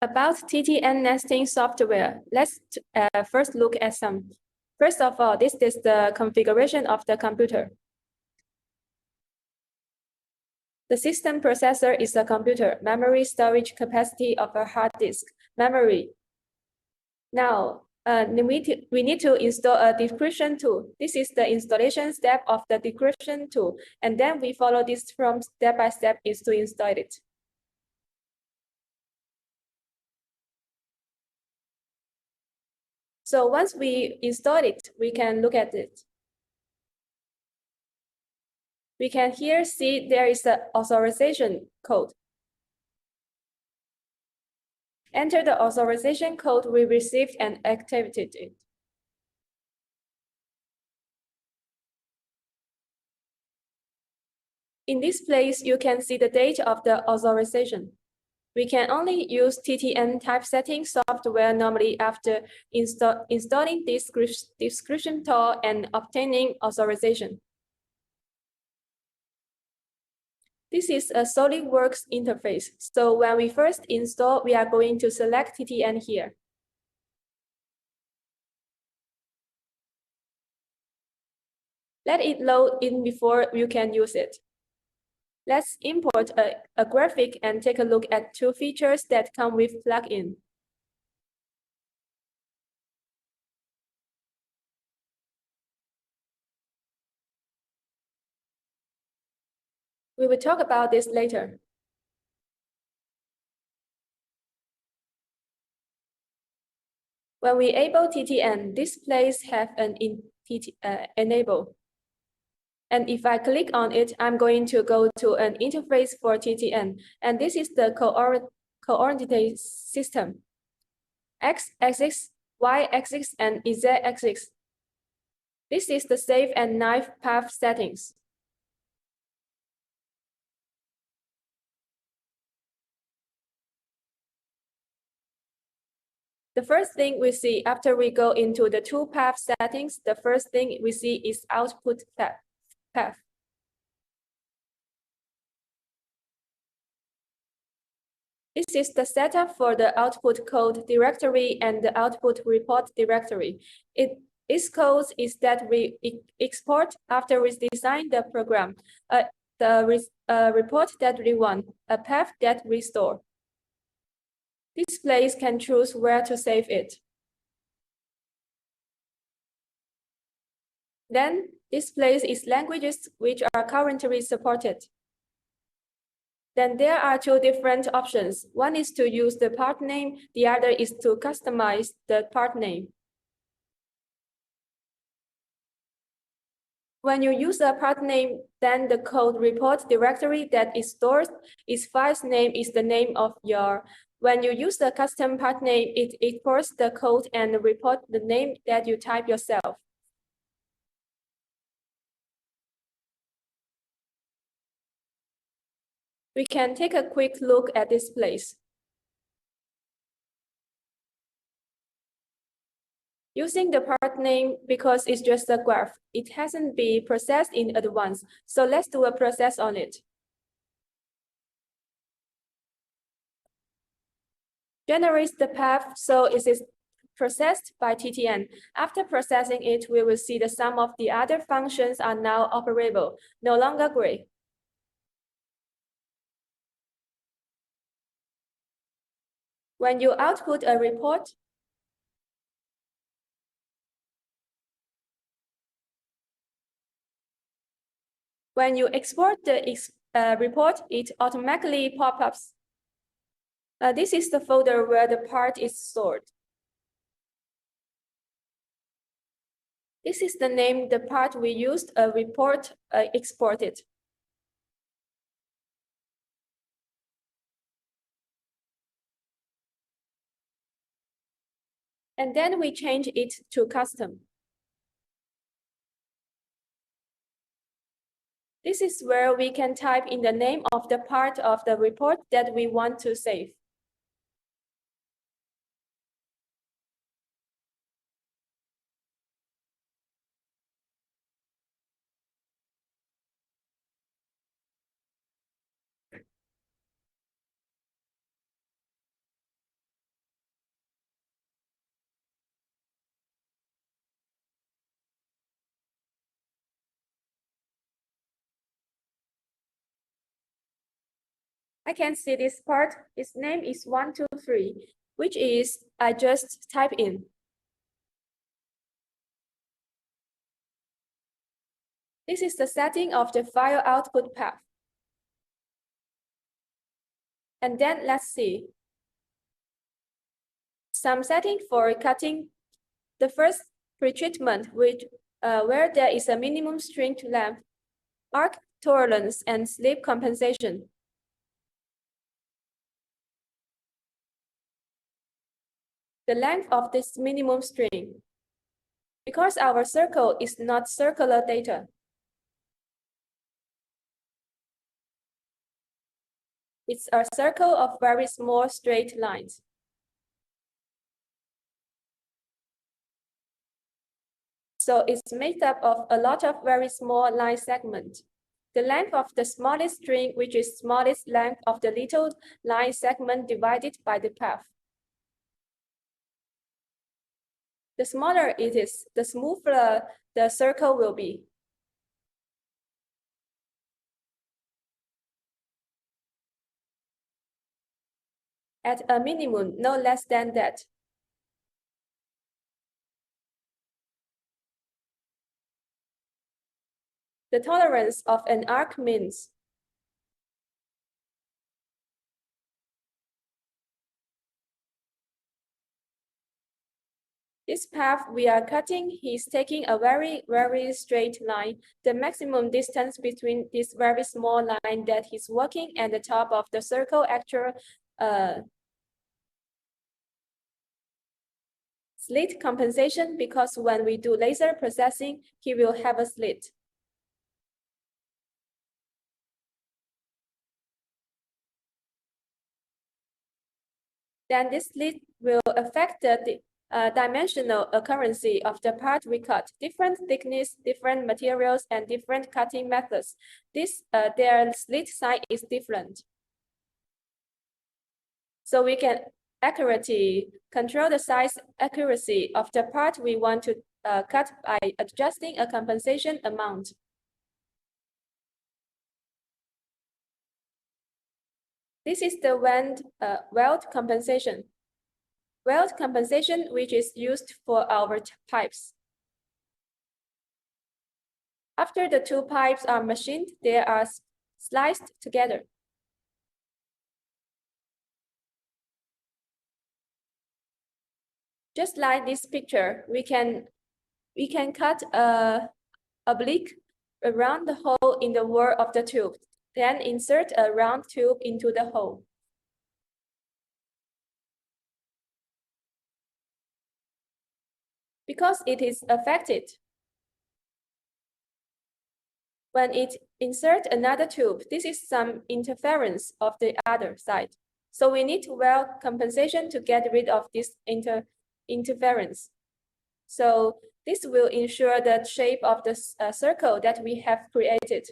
About TTN nesting software, let's first look at some. First of all, this is the configuration of the computer. The system processor is a computer, memory storage capacity of a hard disk, memory. Now, we need to install a decryption tool. This is the installation step of the decryption tool, and then we follow this from step by step is to install it. So once we install it, we can look at it. We can here see there is the authorization code. Enter the authorization code we received and activated it. In this place, you can see the date of the authorization. We can only use TTN typesetting software normally after installing description tool and obtaining authorization. This is a SolidWorks interface. So when we first install, we are going to select TTN here. Let it load in before you can use it. Let's import a graphic and take a look at two features that come with plugin. We will talk about this later. When we enable TTN, displays have an enable. And if I click on it, I'm going to go to an interface for TTN. And this is the coordinate system. X-axis, Y-axis, and Z-axis. This is the save and knife path settings. The first thing we see after we go into the two path settings, the first thing we see is output path. This is the setup for the output code directory and the output report directory. Its code is that we export after we design the program, the report that we want, a path that we store. This place can choose where to save it. Then this place is languages which are currently supported. Then there are two different options. One is to use the part name, the other is to customize the part name. When you use a part name, then the code report directory that is stored, its file's name is the name of your. When you use the custom part name, it exports the code and report the name that you type yourself. We can take a quick look at this place. Using the part name because it's just a graph, it hasn't been processed in advance. So let's do a process on it. Generates the path, so it is processed by TTN. After processing it, we will see the sum of the other functions are now operable, no longer gray. When you output a report, when you export the report, it automatically pops up. This is the folder where the part is stored. This is the name the part we used a report exported. And then we change it to custom. This is where we can type in the name of the part of the report that we want to save. I can see this part. Its name is 123, which is I just type in. This is the setting of the file output path. And then let's see. Some setting for cutting. The first pretreatment, where there is a minimum string length, arc tolerance, and slip compensation. The length of this minimum string. Because our circle is not circular data, it's a circle of very small straight lines. So it's made up of a lot of very small line segments. The length of the smallest string, which is smallest length of the little line segment divided by the path. The smaller it is, the smoother the circle will be. At a minimum, no less than that. The tolerance of an arc means this path we are cutting, he's taking a very, very straight line. The maximum distance between this very small line that he's working and the top of the circle actual slit compensation, because when we do laser processing, he will have a slit. Then this slit will affect the dimensional accuracy of the part we cut. Different thickness, different materials, and different cutting methods. Their slit size is different. So we can accurately control the size accuracy of the part we want to cut by adjusting a compensation amount. This is the weld compensation. Weld compensation, which is used for our pipes. After the two pipes are machined, they are sliced together. Just like this picture, we can cut a oblique around the hole in the wall of the tube, then insert a round tube into the hole. Because it is affected, when it inserts another tube, this is some interference of the other side. So we need weld compensation to get rid of this interference. So this will ensure the shape of the circle that we have created.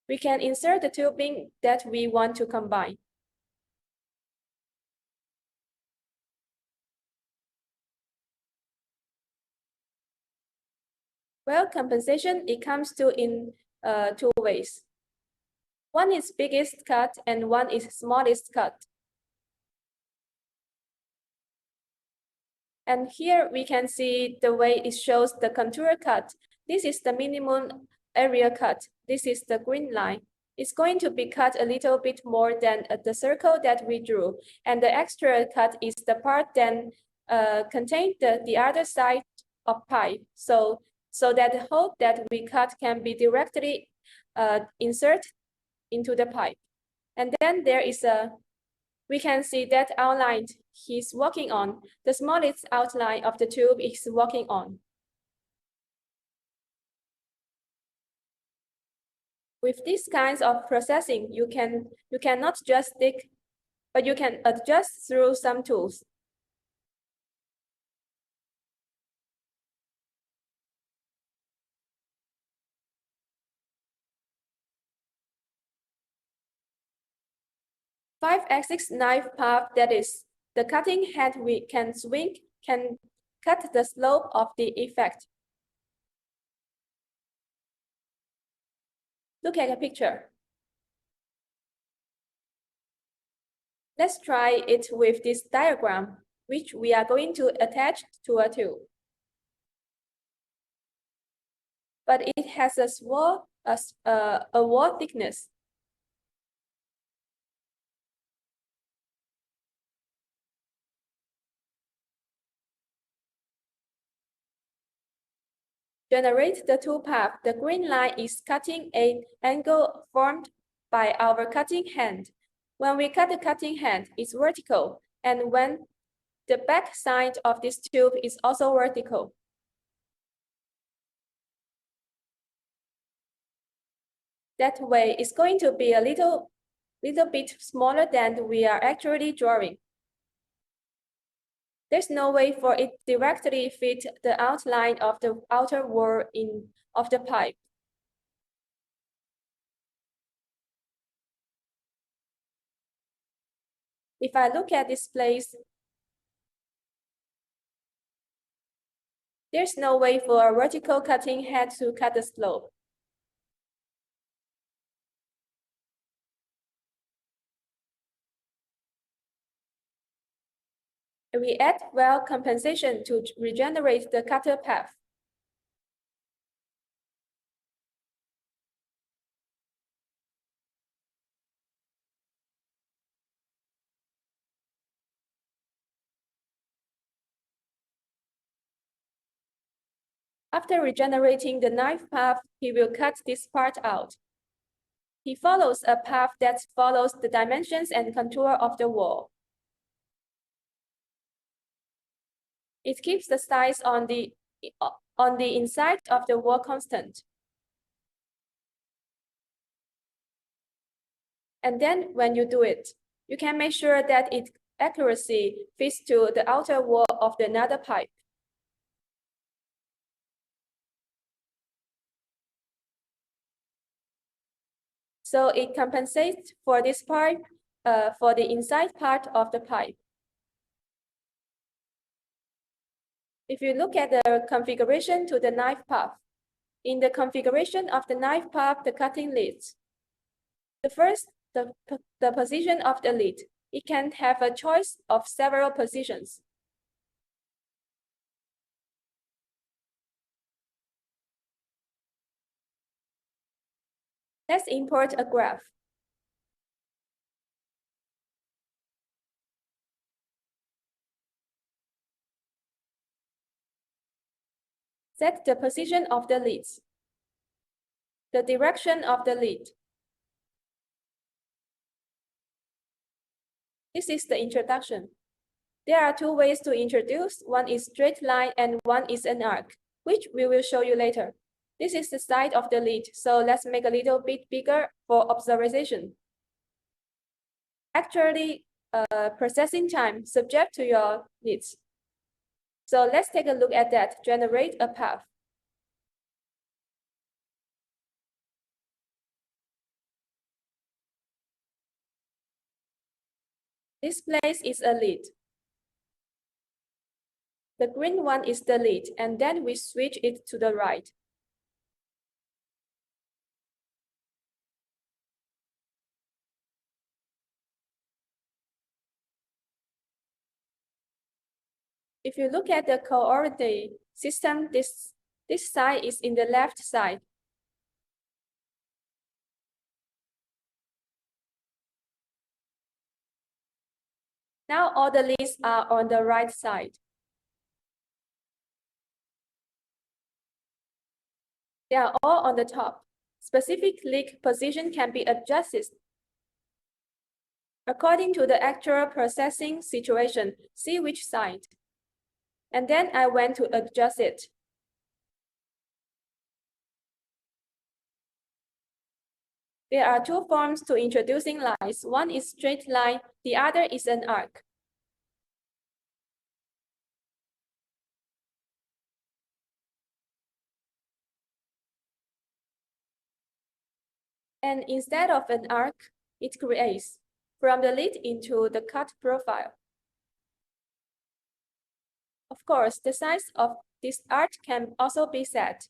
We can insert the tubing that we want to combine. Well, compensation, it comes in two ways. One is biggest cut and one is smallest cut. And here we can see the way it shows the contour cut. This is the minimum area cut. This is the green line. It's going to be cut a little bit more than the circle that we drew. And the extra cut is the part that contains the other side of pipe. So that the hole that we cut can be directly inserted into the pipe. And then there is we can see that outline he's working on. The smallest outline of the tube is working on. With these kinds of processing, you cannot just stick, but you can adjust through some tools. Five-axis knife path, that is, the cutting head we can swing, can cut the slope of the effect. Look at the picture. Let's try it with this diagram, which we are going to attach to a tube. But it has a wall thickness. Generate the toolpath. The green line is cutting an angle formed by our cutting hand. When we cut the cutting hand, it's vertical, and when the back side of this tube is also vertical. That way, it's going to be a little bit smaller than we are actually drawing. There's no way for it directly fit the outline of the outer wall of the pipe. If I look at this place, there's no way for a vertical cutting head to cut the slope. We add well compensation to regenerate the cutter path. After regenerating the knife path, he will cut this part out. He follows a path that follows the dimensions and contour of the wall. It keeps the size on the inside of the wall constant. And then when you do it, you can make sure that its accuracy fits to the outer wall of the another pipe. So it compensates for this pipe, for the inside part of the pipe. If you look at the configuration to the knife path, in the configuration of the knife path, the cutting leads. The first, the position of the lead. It can have a choice of several positions. Let's import a graph. Set the position of the leads, the direction of the lead. This is the introduction. There are two ways to introduce. One is straight line and one is an arc, which we will show you later. This is the side of the lead, so let's make a little bit bigger for observation. Actually, processing time subject to your needs. So let's take a look at that. Generate a path. This place is a lead. The green one is the lead, and then we switch it to the right. If you look at the coordinate system, this side is in the left side. Now all the leads are on the right side. They are all on the top. Specific lead position can be adjusted according to the actual processing situation. See which side. And then I went to adjust it. There are two forms to introducing lines. One is straight line, the other is an arc. And instead of an arc, it creates from the lead into the cut profile. Of course, the size of this arc can also be set.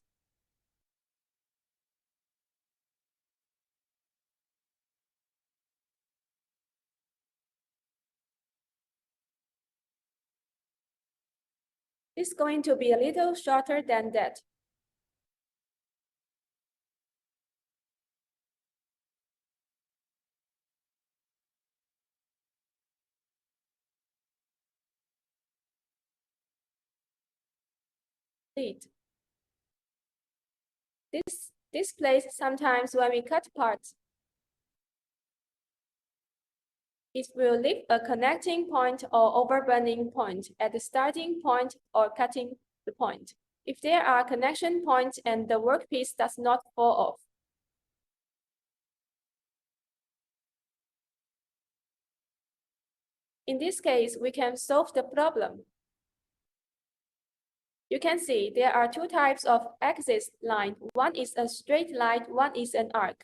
It's going to be a little shorter than that. Lead. This place sometimes when we cut parts, it will leave a connecting point or overburning point at the starting point or cutting the point. If there are connection points and the workpiece does not fall off. In this case, we can solve the problem. You can see there are two types of axis line. One is a straight line, one is an arc.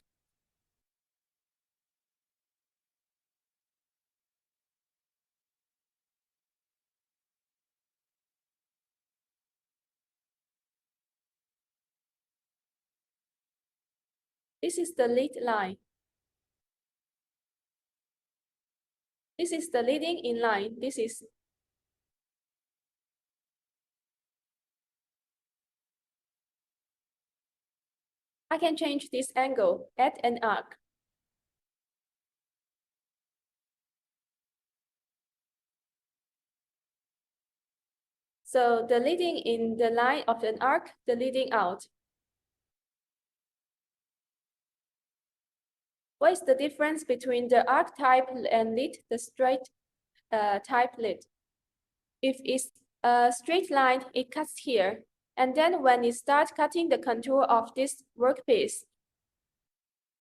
This is the lead line. This is the leading in line. I can change this angle, add an arc. So the leading in the line of an arc, the leading out. What is the difference between the arc type and lead, the straight type lead? If it's a straight line, it cuts here. And then when it starts cutting the contour of this workpiece,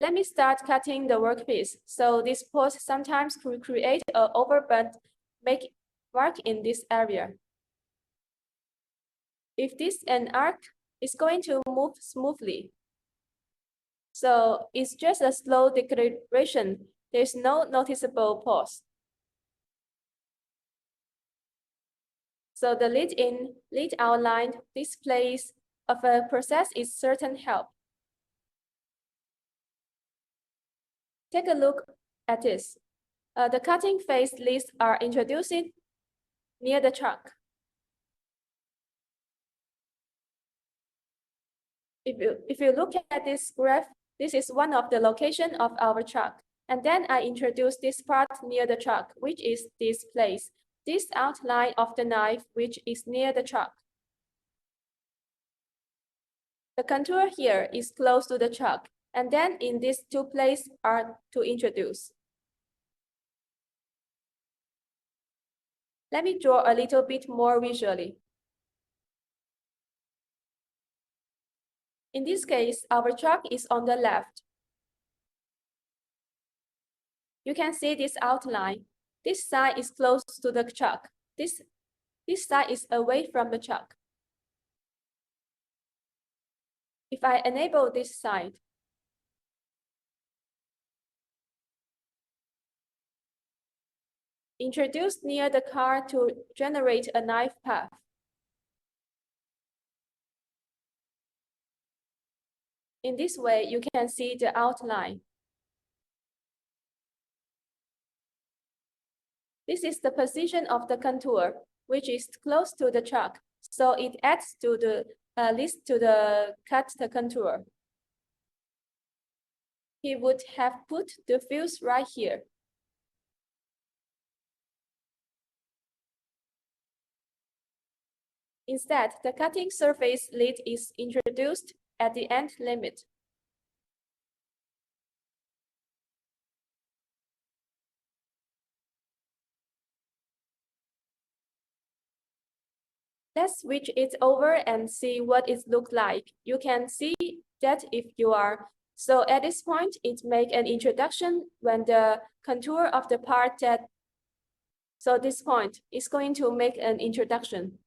let me start cutting the workpiece. So this pose sometimes could create an overbend, make mark in this area. If this an arc, it's going to move smoothly. So it's just a slow deceleration. There's no noticeable pause. So the lead in, lead out line displays of a process is certain help. Take a look at this. The cutting phase leads are introduced near the truck. If you look at this graph, this is one of the location of our truck. And then I introduce this part near the truck, which is this place. This outline of the knife, which is near the truck. The contour here is close to the truck, and then in these two places are to introduce. Let me draw a little bit more visually. In this case, our truck is on the left. You can see this outline. This side is close to the truck. This side is away from the truck. If I enable this side, introduce near the car to generate a knife path. In this way, you can see the outline. This is the position of the contour, which is close to the truck, so it adds to the leads to the cut the contour. He would have put the fuse right here. Instead, the cutting surface lead is introduced at the end limit. Let's switch it over and see what it looks like. You can see that if you are. So at this point, it makes an introduction when the contour of the part that. So this point is going to make an introduction.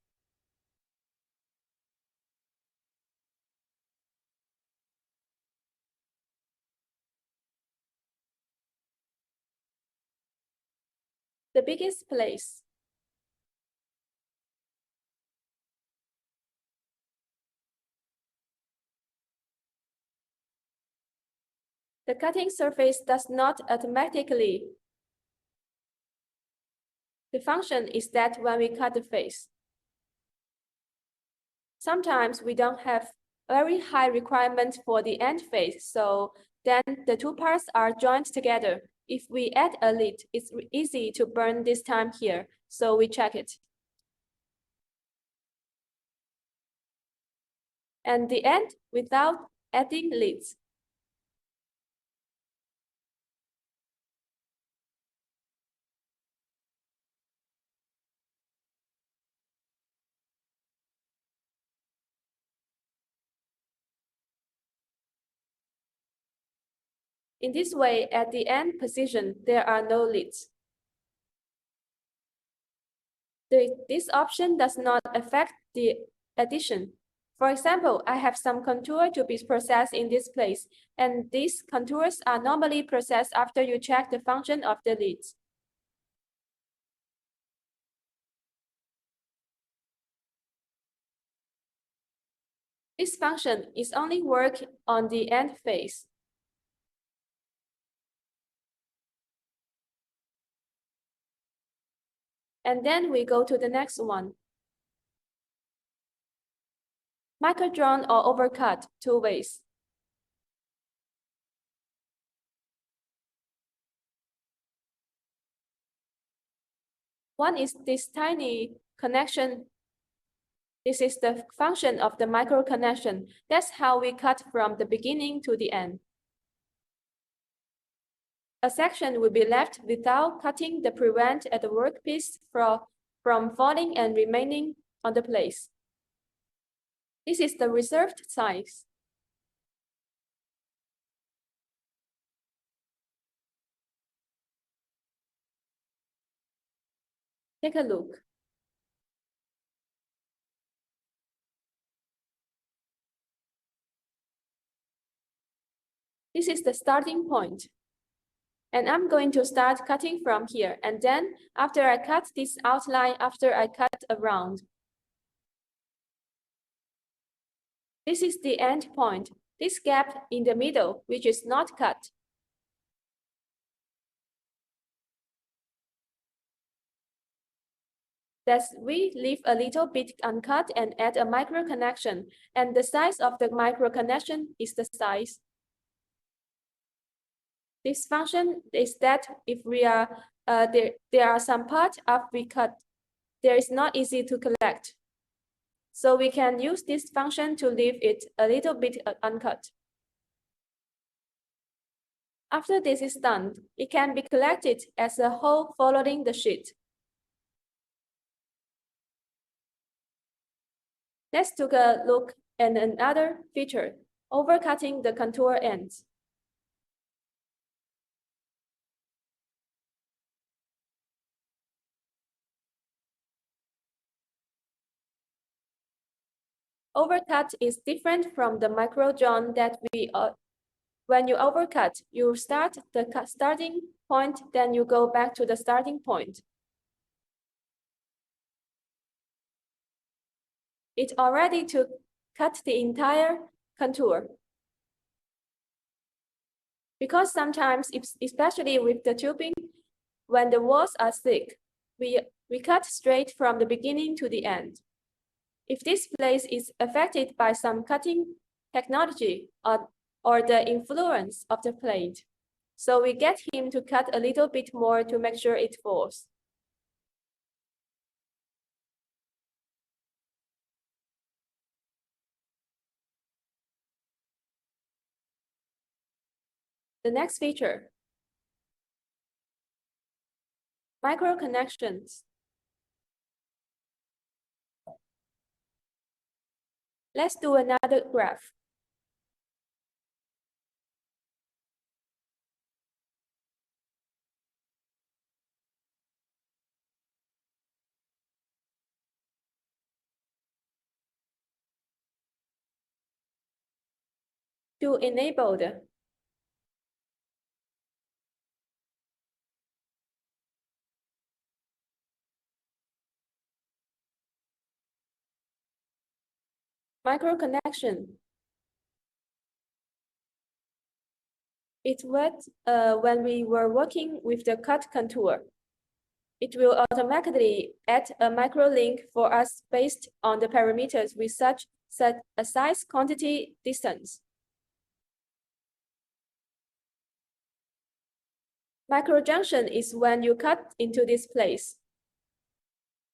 The biggest place. The cutting surface does not automatically. The function is that when we cut the face, Sometimes we don't have very high requirements for the end phase, so then the two parts are joined together. If we add a lead, it's easy to burn this time here, so we check it. And the end without adding leads. In this way, at the end position, there are no leads. This option does not affect the addition. For example, I have some contour to be processed in this place, and these contours are normally processed after you check the function of the leads. This function is only work on the end phase. And then we go to the next one. Microdrawn or overcut, two ways. One is this tiny connection. This is the function of the micro connection. That's how we cut from the beginning to the end. A section will be left without cutting to prevent the workpiece from falling and remaining on the place. This is the reserved size. Take a look. This is the starting point. And I'm going to start cutting from here. And then after I cut this outline, after I cut around. This is the end point. This gap in the middle, which is not cut. Thus, we leave a little bit uncut and add a micro connection. And the size of the micro connection is the size. This function is that if we are there are some parts after we cut, there is not easy to collect. So we can use this function to leave it a little bit uncut. After this is done, it can be collected as a whole following the sheet. Let's take a look at another feature, overcutting the contour ends. Overcut is different from the microdrawn that when you overcut, you start the starting point, then you go back to the starting point. It's already to cut the entire contour. Because sometimes, especially with the tubing, when the walls are thick, we cut straight from the beginning to the end. If this place is affected by some cutting technology or the influence of the plate, so we get him to cut a little bit more to make sure it falls. The next feature, micro connections. Let's do another graph. To enable the micro connection. It was when we were working with the cut contour. It will automatically add a microlink for us based on the parameters we set a size, quantity, distance. Microjunction is when you cut into this place.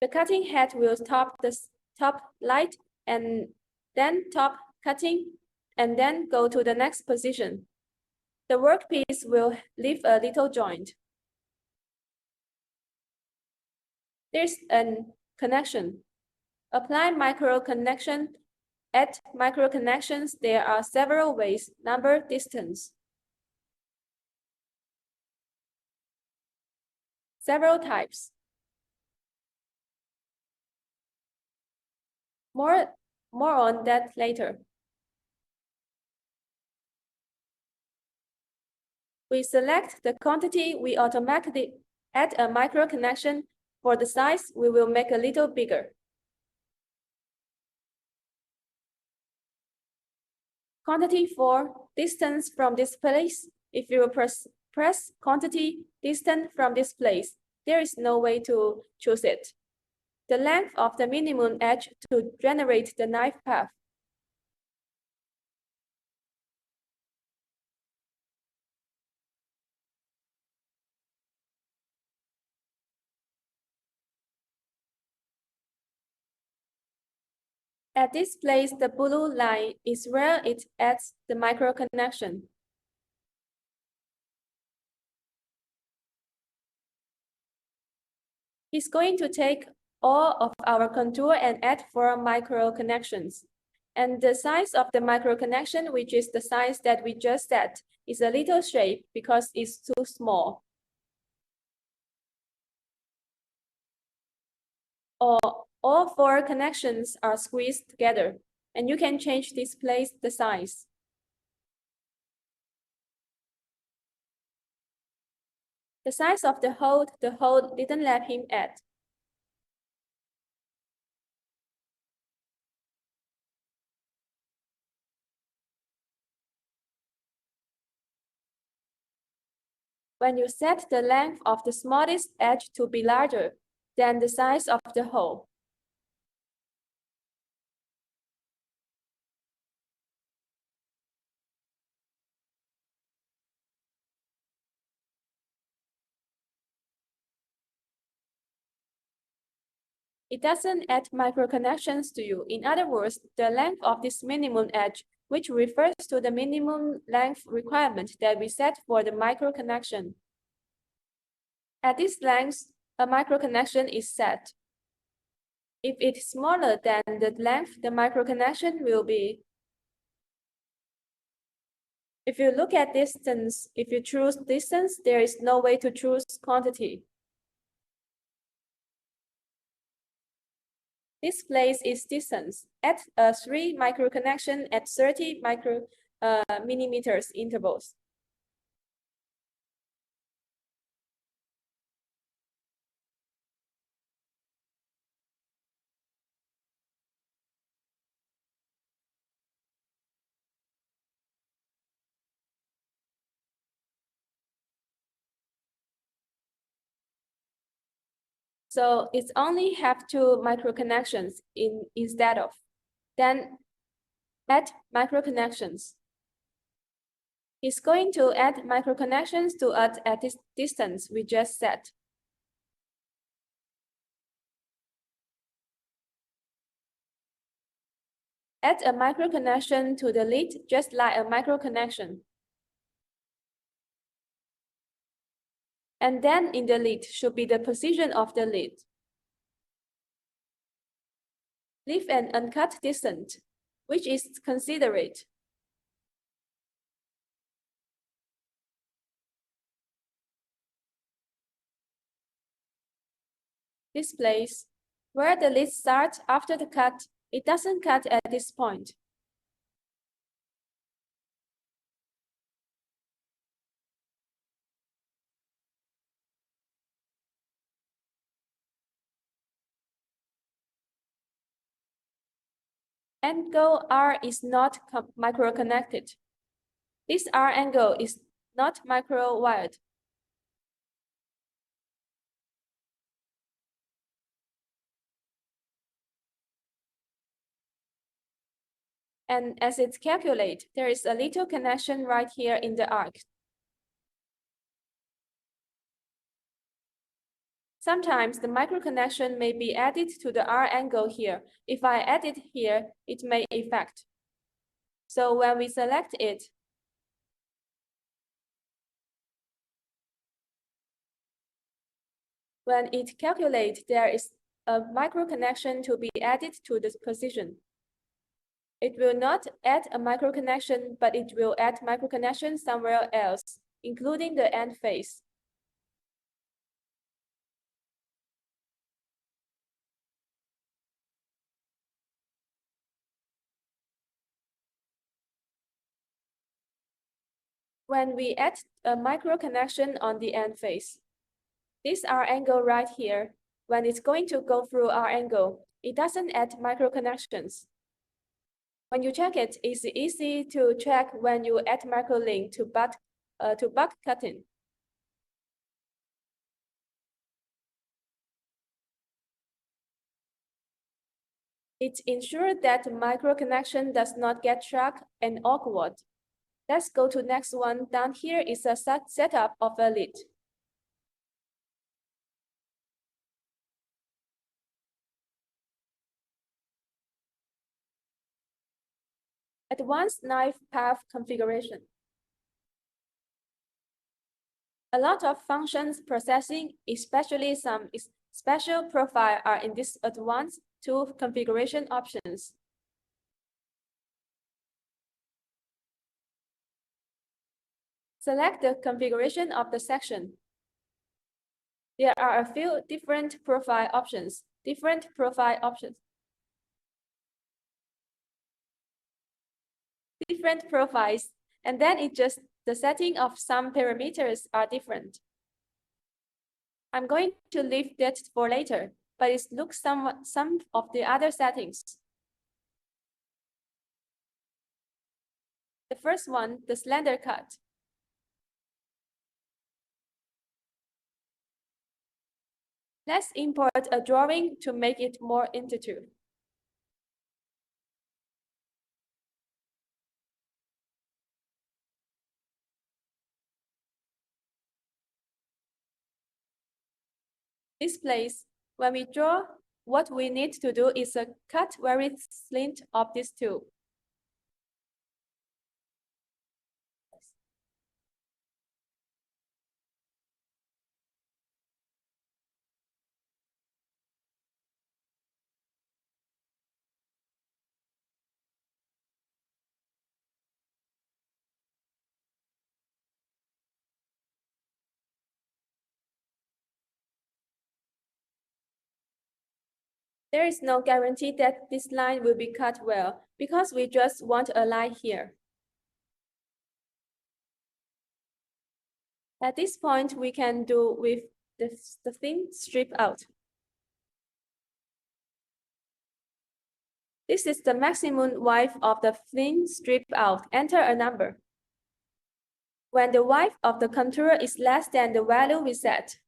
The cutting head will stop the top light and then top cutting and then go to the next position. The workpiece will leave a little joint. There's a connection. Apply micro connection. Add micro connections. There are several ways. Number, distance. Several types. More on that later. We select the quantity, we automatically add a micro connection. For the size, we will make a little bigger. Quantity for distance from this place. If you press quantity distance from this place, there is no way to choose it. The length of the minimum edge to generate the knife path. At this place, the blue line is where it adds the micro connection. It's going to take all of our contour and add 4 micro connections. And the size of the micro connection, which is the size that we just set, is a little shape because it's too small. All 4 connections are squeezed together, and you can change this place the size. The size of the hole didn't let him add. When you set the length of the smallest edge to be larger than the size of the hole, it doesn't add microconnections to you. In other words, the length of this minimum edge, which refers to the minimum length requirement that we set for the microconnection. At this length, a microconnection is set. If it's smaller than the length, the microconnection will be. If you look at distance, if you choose distance, there is no way to choose quantity. This place is distance. Add a 3 microconnection at 30 millimeters intervals. So it's only have 2 microconnections instead of. Then add microconnections. It's going to add microconnections to add at this distance we just set. Add a microconnection to the lid just like a microconnection. And then in the lid should be the position of the lid. Leave an uncut distance, which is considerate. This place, where the lid starts after the cut, it doesn't cut at this point. Angle R is not micro-connected. This R angle is not micro-wired. And as it calculates, there is a little connection right here in the arc. Sometimes the micro connection may be added to the R angle here. If I add it here, it may affect. So when we select it, when it calculates, there is a micro connection to be added to this position. It will not add a micro connection, but it will add micro connection somewhere else, including the end face. When we add a micro connection on the end face, this R angle right here, when it's going to go through R angle, it doesn't add micro connections. When you check it, it's easy to check when you add micro link to butt cutting. It ensures that micro connection does not get stuck and awkward. Let's go to next one. Down here is a setup of a lid. Advanced knife path configuration. A lot of functions processing, especially some special profile, are in this advanced tool configuration options. Select the configuration of the section. There are a few different profile options. Different profiles, and then it just the setting of some parameters are different. I'm going to leave that for later, but it looks somewhat some of the other settings. The first one, the slender cut. Let's import a drawing to make it more intuitive. Displays. When we draw, what we need to do is a cut very slant of this tube. There is no guarantee that this line will be cut well, because we just want a line here. At this point, we can do with the thin strip out. This is the maximum width of the thin strip out. Enter a number. When the width of the contour is less than the value we set,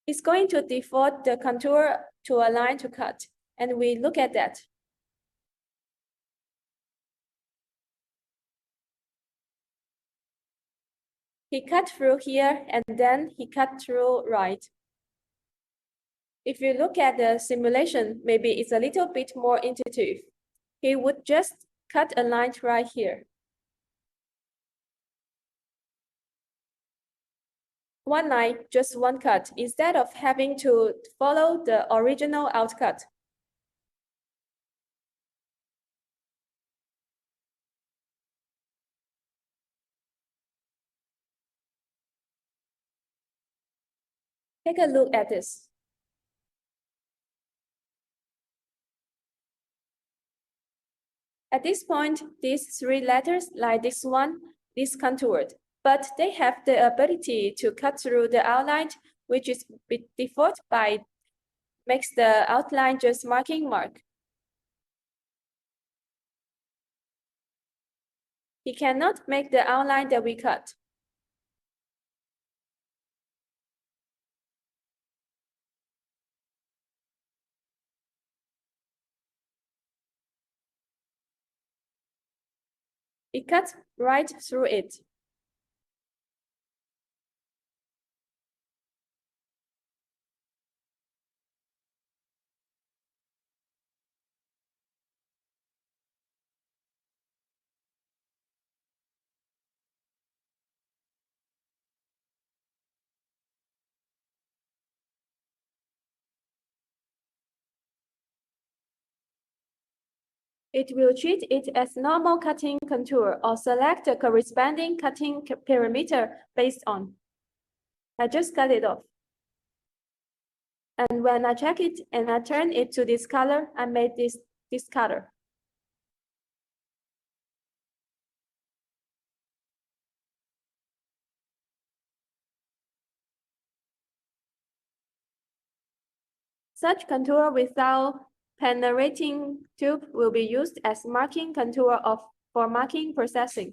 it's going to default the contour to a line to cut, and we look at that. He cut through here, and then he cut through right. If you look at the simulation, maybe it's a little bit more intuitive. He would just cut a line right here. One line, just one cut, instead of having to follow the original outcut. Take a look at this. At this point, these three letters, like this one, is contoured, but they have the ability to cut through the outline, which is default by makes the outline just marking mark. He cannot make the outline that we cut. cuts right through it. It will treat it as normal cutting contour or select the corresponding cutting parameter based on. I just cut it off. And when I check it and I turn it to this color, I made this color. Such contour without penetrating tube will be used as marking contour for marking processing.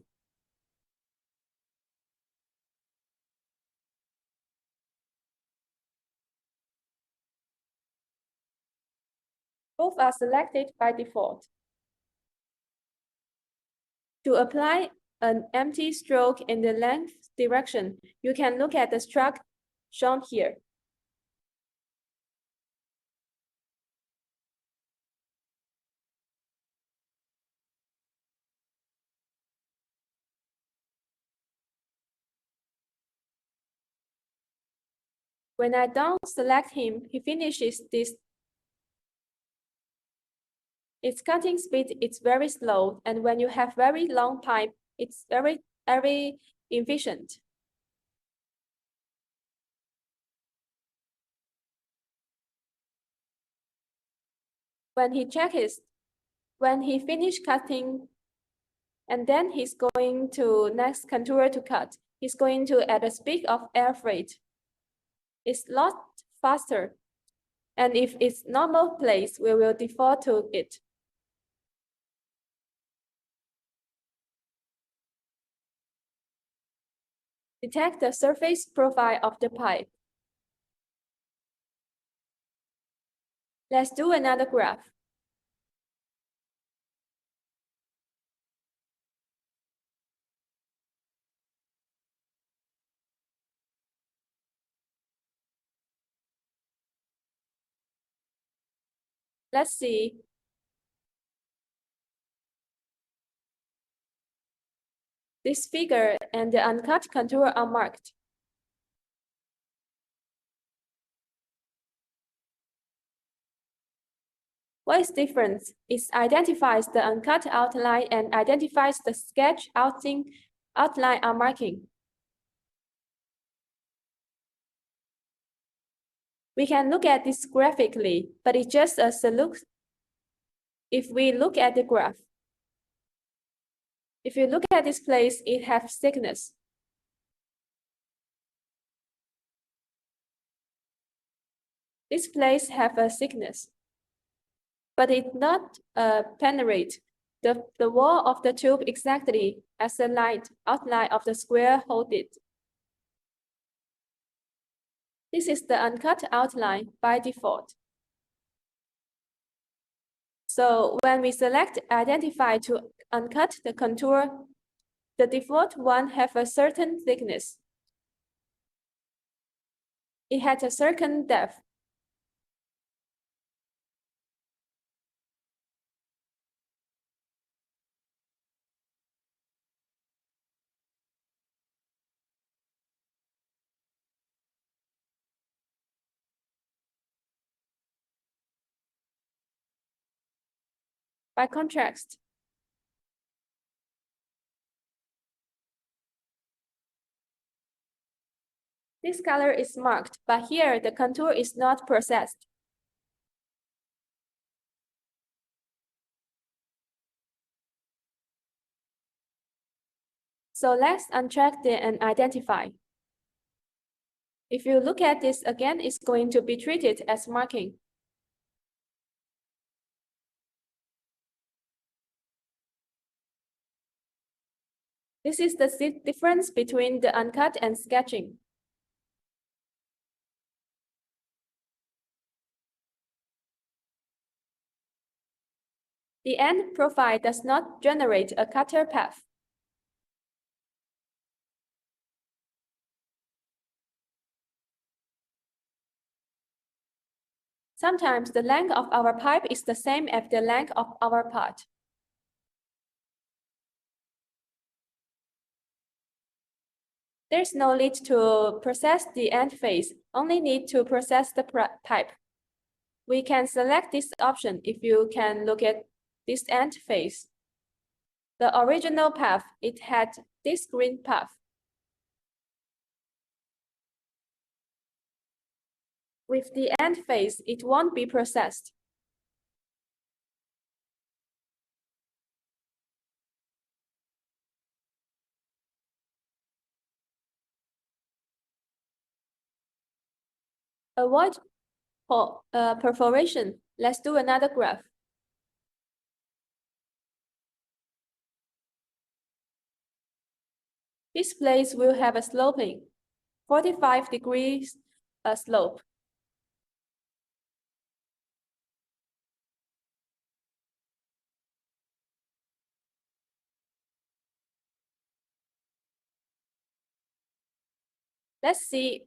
Both are selected by default. To apply an empty stroke in the length direction, you can look at the stroke shown here. When I don't select him, he finishes this. Its cutting speed is very slow, and when you have very long pipe, it's very efficient. When he finished cutting, and then he's going to next contour to cut, he's going to add a speed of air freight. It's a lot faster, and if it's normal place, we will default to it. Detect the surface profile of the pipe. Let's do another graph. Let's see. This figure and the uncut contour are marked. What is different? It identifies the uncut outline and identifies the sketch outline are marking. We can look at this graphically, but it's just a look. If we look at the graph, if you look at this place, it has thickness. This place have a thickness, but it not penetrate the wall of the tube exactly as the light outline of the square hold it. This is the uncut outline by default. So when we select Identify to uncut the contour, the default one have a certain thickness. It has a certain depth. By contrast, this color is marked, but here the contour is not processed. So let's uncheck and identify. If you look at this again, it's going to be treated as marking. This is the difference between the uncut and sketching. The end profile does not generate a cutter path. Sometimes the length of our pipe is the same as the length of our part. There's no need to process the end face, only need to process the pipe. We can select this option if you can look at this end face. The original path, it had this green path. With the end face, it won't be processed. Avoid perforation. Let's do another graph. This place will have a sloping, 45 degrees slope. Let's see.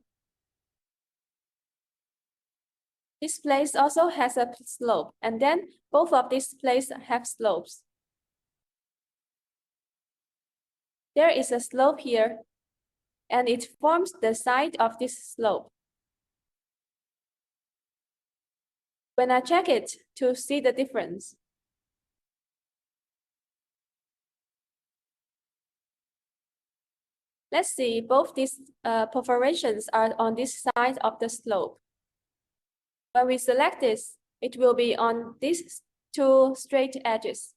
This place also has a slope, and then both of these places have slopes. There is a slope here, and it forms the side of this slope. When I check it to see the difference, let's see, both these perforations are on this side of the slope. When we select this, it will be on these two straight edges.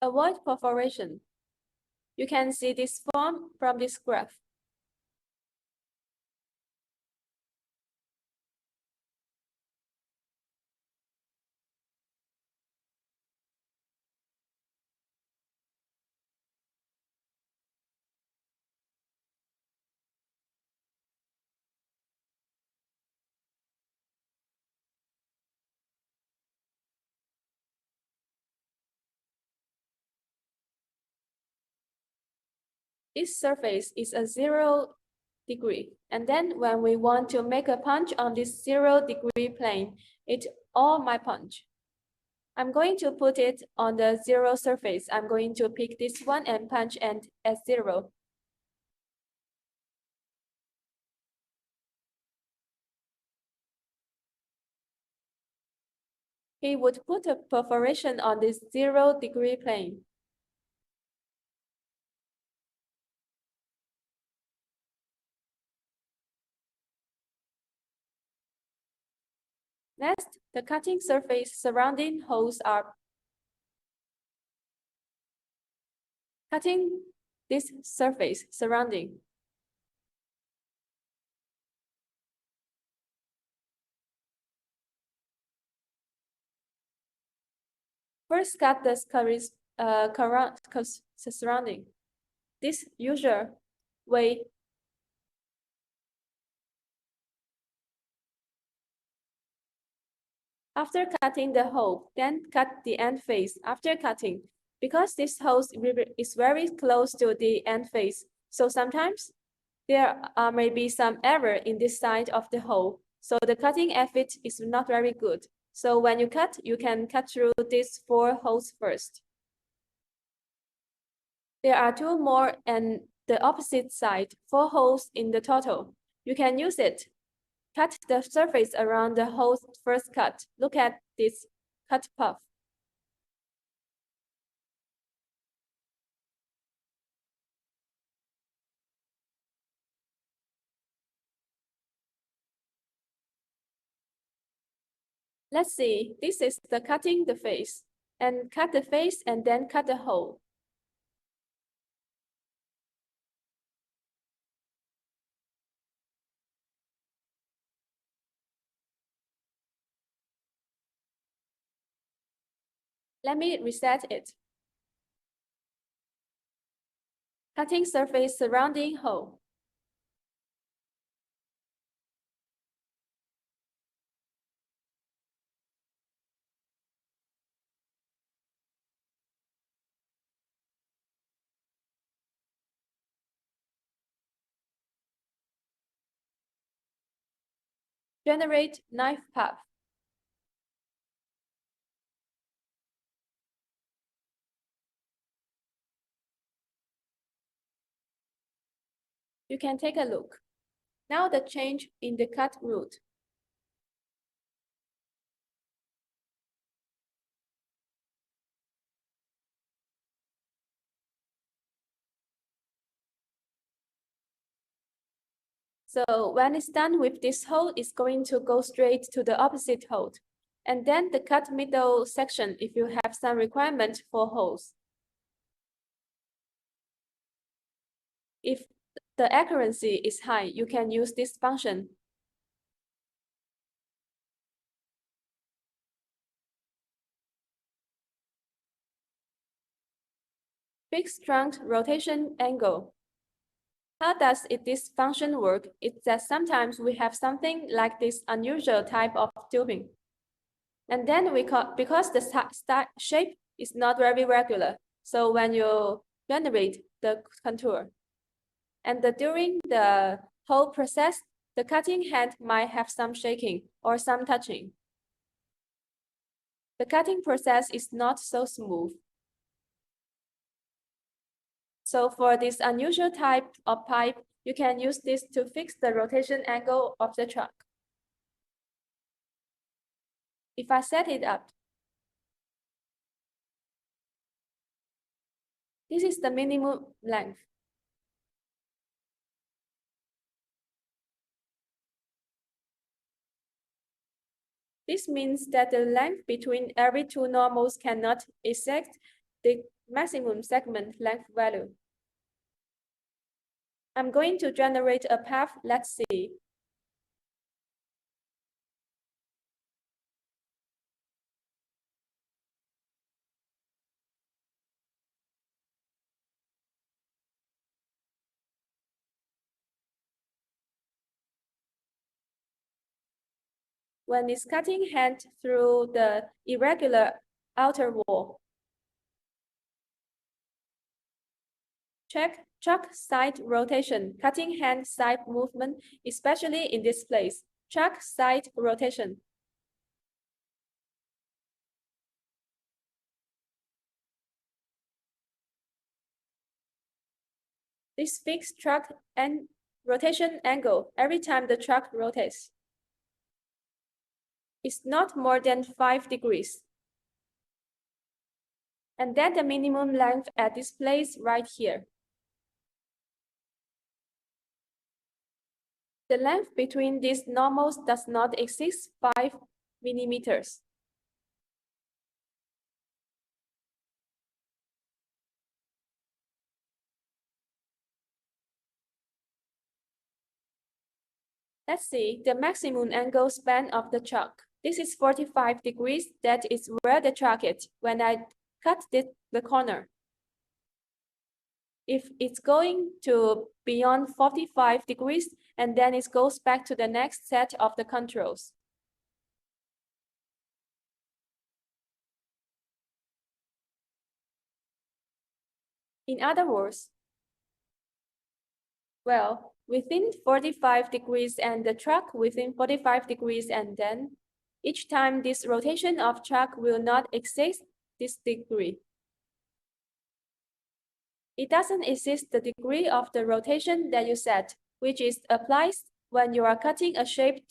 Avoid perforation. You can see this form from this graph. This surface is a 0 degree. And then when we want to make a punch on this 0 degree plane, it's all my punch. I'm going to put it on the 0 surface. I'm going to pick this one and punch and at 0. He would put a perforation on this 0 degree plane. Next, the cutting surface surrounding holes are cutting this surface surrounding. First, cut the surrounding. This usual way. After cutting the hole, then cut the end face after cutting. Because this hole is very close to the end face, so sometimes there may be some error in this side of the hole, so the cutting effort is not very good. So when you cut, you can cut through these 4 holes first. There are 2 more and the opposite side, 4 holes in the total. You can use it. Cut the surface around the hole first cut. Look at this cut path. Let's see, this is the cutting the face. And cut the face and then cut the hole. Let me reset it. Cutting surface surrounding hole. Generate knife path. You can take a look. Now the change in the cut route. So when it's done with this hole, it's going to go straight to the opposite hole. And then the cut middle section if you have some requirement for holes. If the accuracy is high, you can use this function. Fixed trunk rotation angle. How does this function work? It's that sometimes we have something like this unusual type of tubing. And then because the shape is not very regular, so when you generate the contour, and during the whole process, the cutting hand might have some shaking or some touching. The cutting process is not so smooth. So for this unusual type of pipe, you can use this to fix the rotation angle of the truck. If I set it up, this is the minimum length. This means that the length between every two normals cannot exceed the maximum segment length value. I'm going to generate a path. Let's see. When it's cutting hand through the irregular outer wall, check chuck side rotation, cutting hand side movement, especially in this place. Chuck side rotation. This fixed truck and rotation angle every time the truck rotates. It's not more than 5 degrees. And then the minimum length at this place right here. The length between these normals does not exceed 5 millimeters. Let's see the maximum angle span of the truck. This is 45 degrees. That is where the truck is when I cut the corner. If it's going to beyond 45 degrees, and then it goes back to the next set of the controls. In other words, well, within 45 degrees and the truck within 45 degrees, and then each time this rotation of truck will not exceed this degree. It doesn't exceed the degree of the rotation that you set, which is applies when you are cutting a shape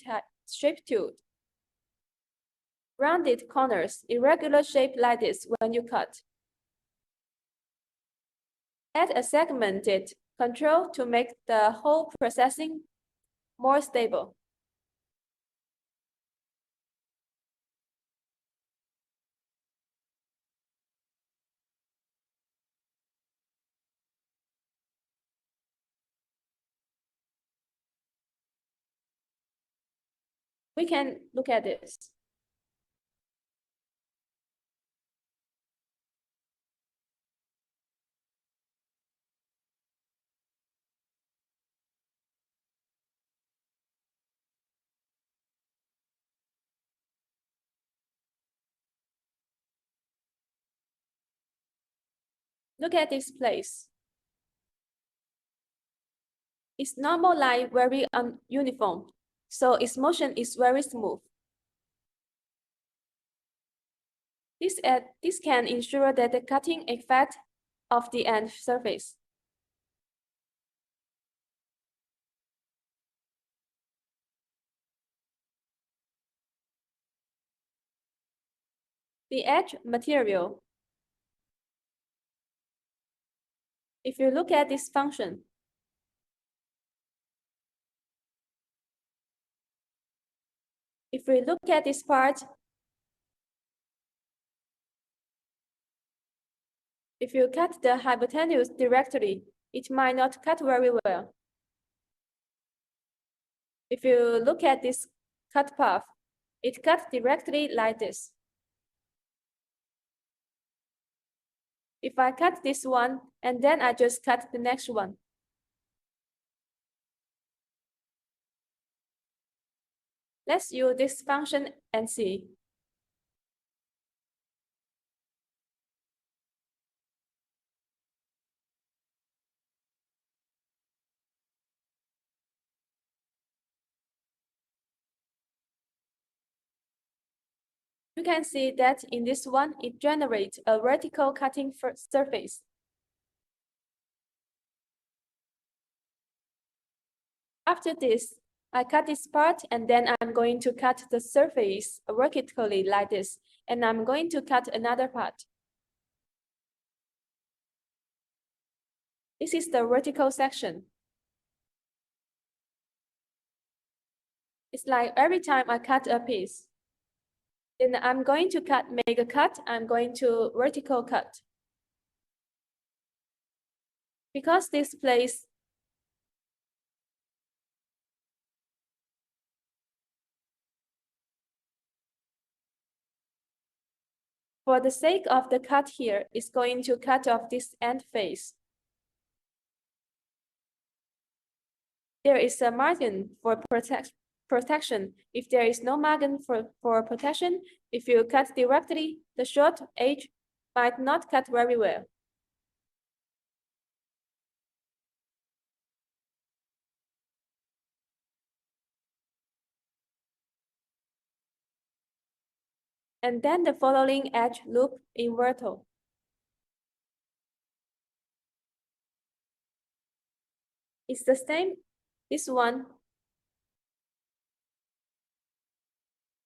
tube. Rounded corners, irregular shape like this when you cut. Add a segmented control to make the whole processing more stable. We can look at this. Look at this place. Its normal line very uniform. so its motion is very smooth. This can ensure that the cutting effect of the end surface. The edge material. If you look at this function, if we look at this part, if you cut the hypotenuse directly, it might not cut very well. If you look at this cut path, it cuts directly like this. If I cut this one, and then I just cut the next one. Let's use this function and see. You can see that in this one, it generates a vertical cutting surface. After this, I cut this part and then I'm going to cut the surface vertically like this, and I'm going to cut another part. This is the vertical section. It's like every time I cut a piece, then I'm going to make a cut, I'm going to vertical cut. Because this place for the sake of the cut here, is going to cut off this end face. There is a margin for protection. If there is no margin for protection, if you cut directly, the short edge might not cut very well. And then the following edge loop in vertical. It's the same, this one.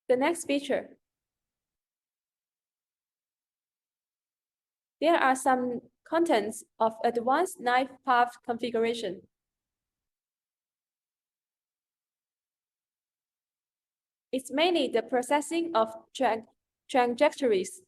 The next feature. There are some contents of advanced knife path configuration. It's mainly the processing of trajectories.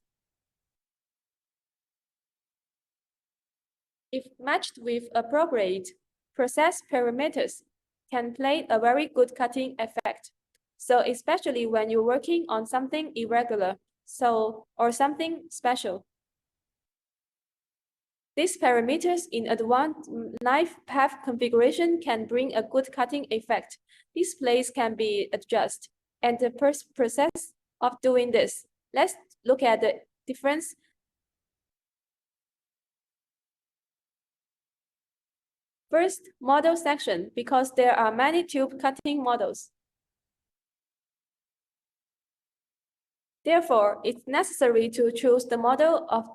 If matched with appropriate process parameters, can play a very good cutting effect. So especially when you're working on something irregular, or something special. These parameters in advanced knife path configuration can bring a good cutting effect. This place can be adjusted, and the process of doing this. Let's look at the difference. First, model section, because there are many tube cutting models. Therefore, it's necessary to choose the model of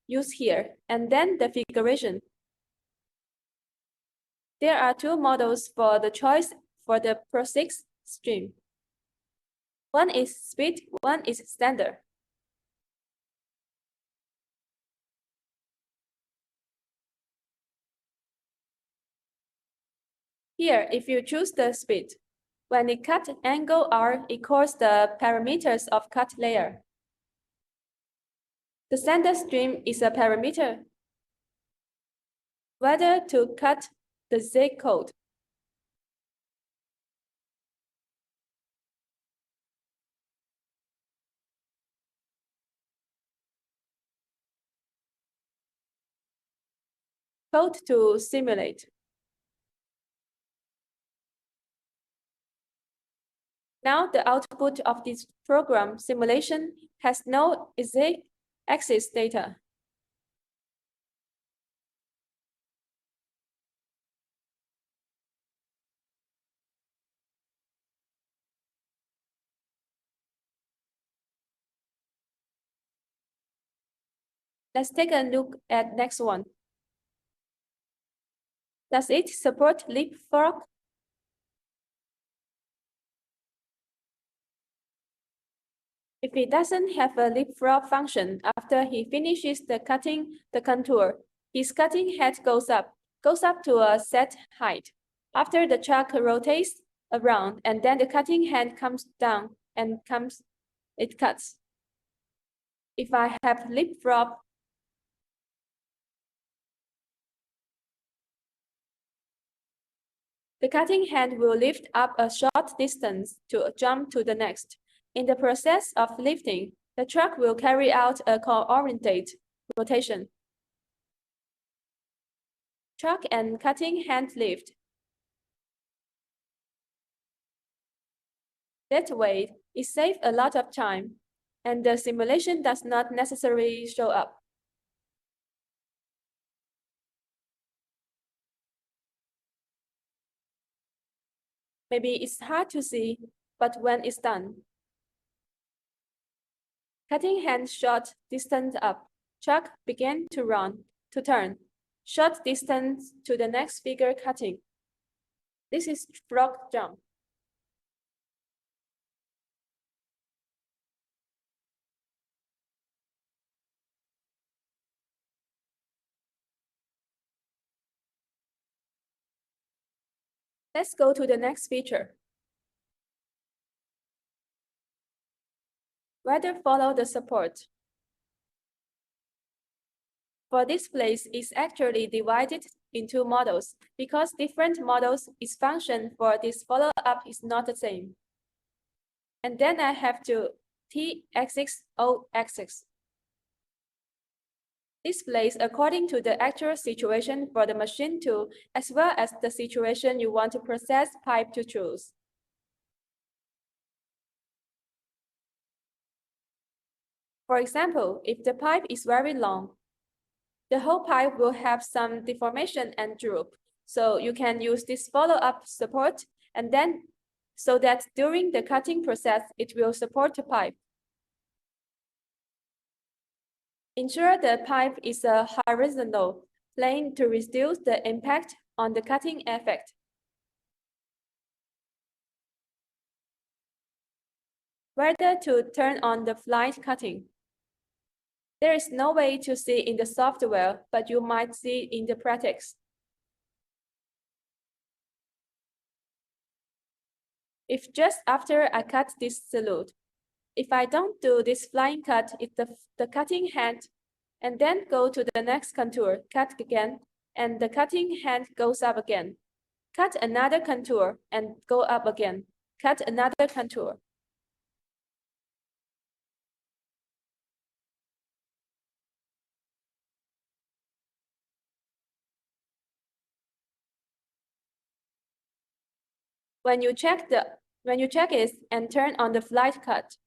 use here, and then the configuration. There are two models for the choice for the process stream. One is speed, one is standard. Here, if you choose the speed, when it cut angle R equals the parameters of cut layer. The standard stream is a parameter. Whether to cut the Z code. Code to simulate. Now the output of this program simulation has no Z-axis data. Let's take a look at next one. Does it support leapfrog? If it doesn't have a leapfrog function after he finishes the cutting the contour, his cutting head goes up to a set height. After the chuck rotates around and then the cutting hand comes down and it cuts. If I have leapfrog, the cutting hand will lift up a short distance to jump to the next. In the process of lifting, the truck will carry out a coordinated rotation. Truck and cutting hand lift. That way, it saves a lot of time, and the simulation does not necessarily show up. Maybe it's hard to see, but when it's done. Cutting hand short distance up. Truck began to turn. Short distance to the next figure cutting. This is frog jump. Let's go to the next feature. Whether follow the support. For this place is actually divided into models because different models is function for this follow-up is not the same. And then I have to T-axis, O-axis. This plays according to the actual situation for the machine tool as well as the situation you want to process pipe to choose. For example, if the pipe is very long, the whole pipe will have some deformation and droop. So you can use this follow-up support and then so that during the cutting process, it will support the pipe. Ensure the pipe is a horizontal plane to reduce the impact on the cutting effect. Whether to turn on the flight cutting. There is no way to see in the software, but you might see in the practice. If just after I cut this salute, if I don't do this flying cut, it's the cutting hand, and then go to the next contour, cut again, and the cutting hand goes up again. Cut another contour and go up again. Cut another contour. When you check it and turn on the flight cut,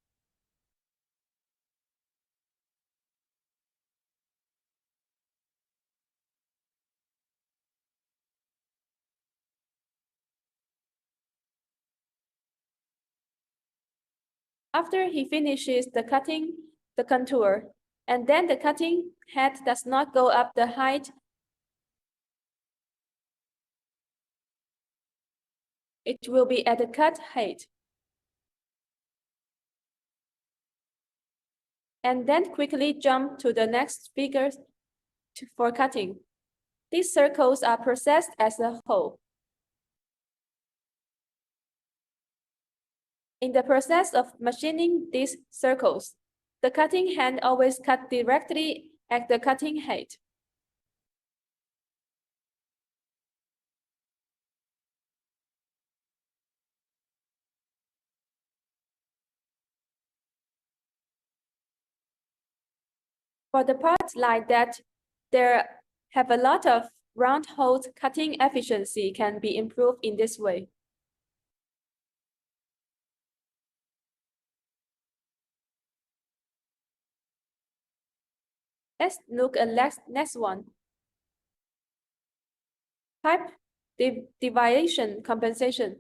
after he finishes the cutting the contour, and then the cutting head does not go up the height, it will be at the cut height. And then quickly jump to the next figure for cutting. These circles are processed as a whole. In the process of machining these circles, the cutting hand always cuts directly at the cutting height. For the parts like that, there have a lot of round holes, cutting efficiency can be improved in this way. Let's look at next one. Pipe deviation compensation.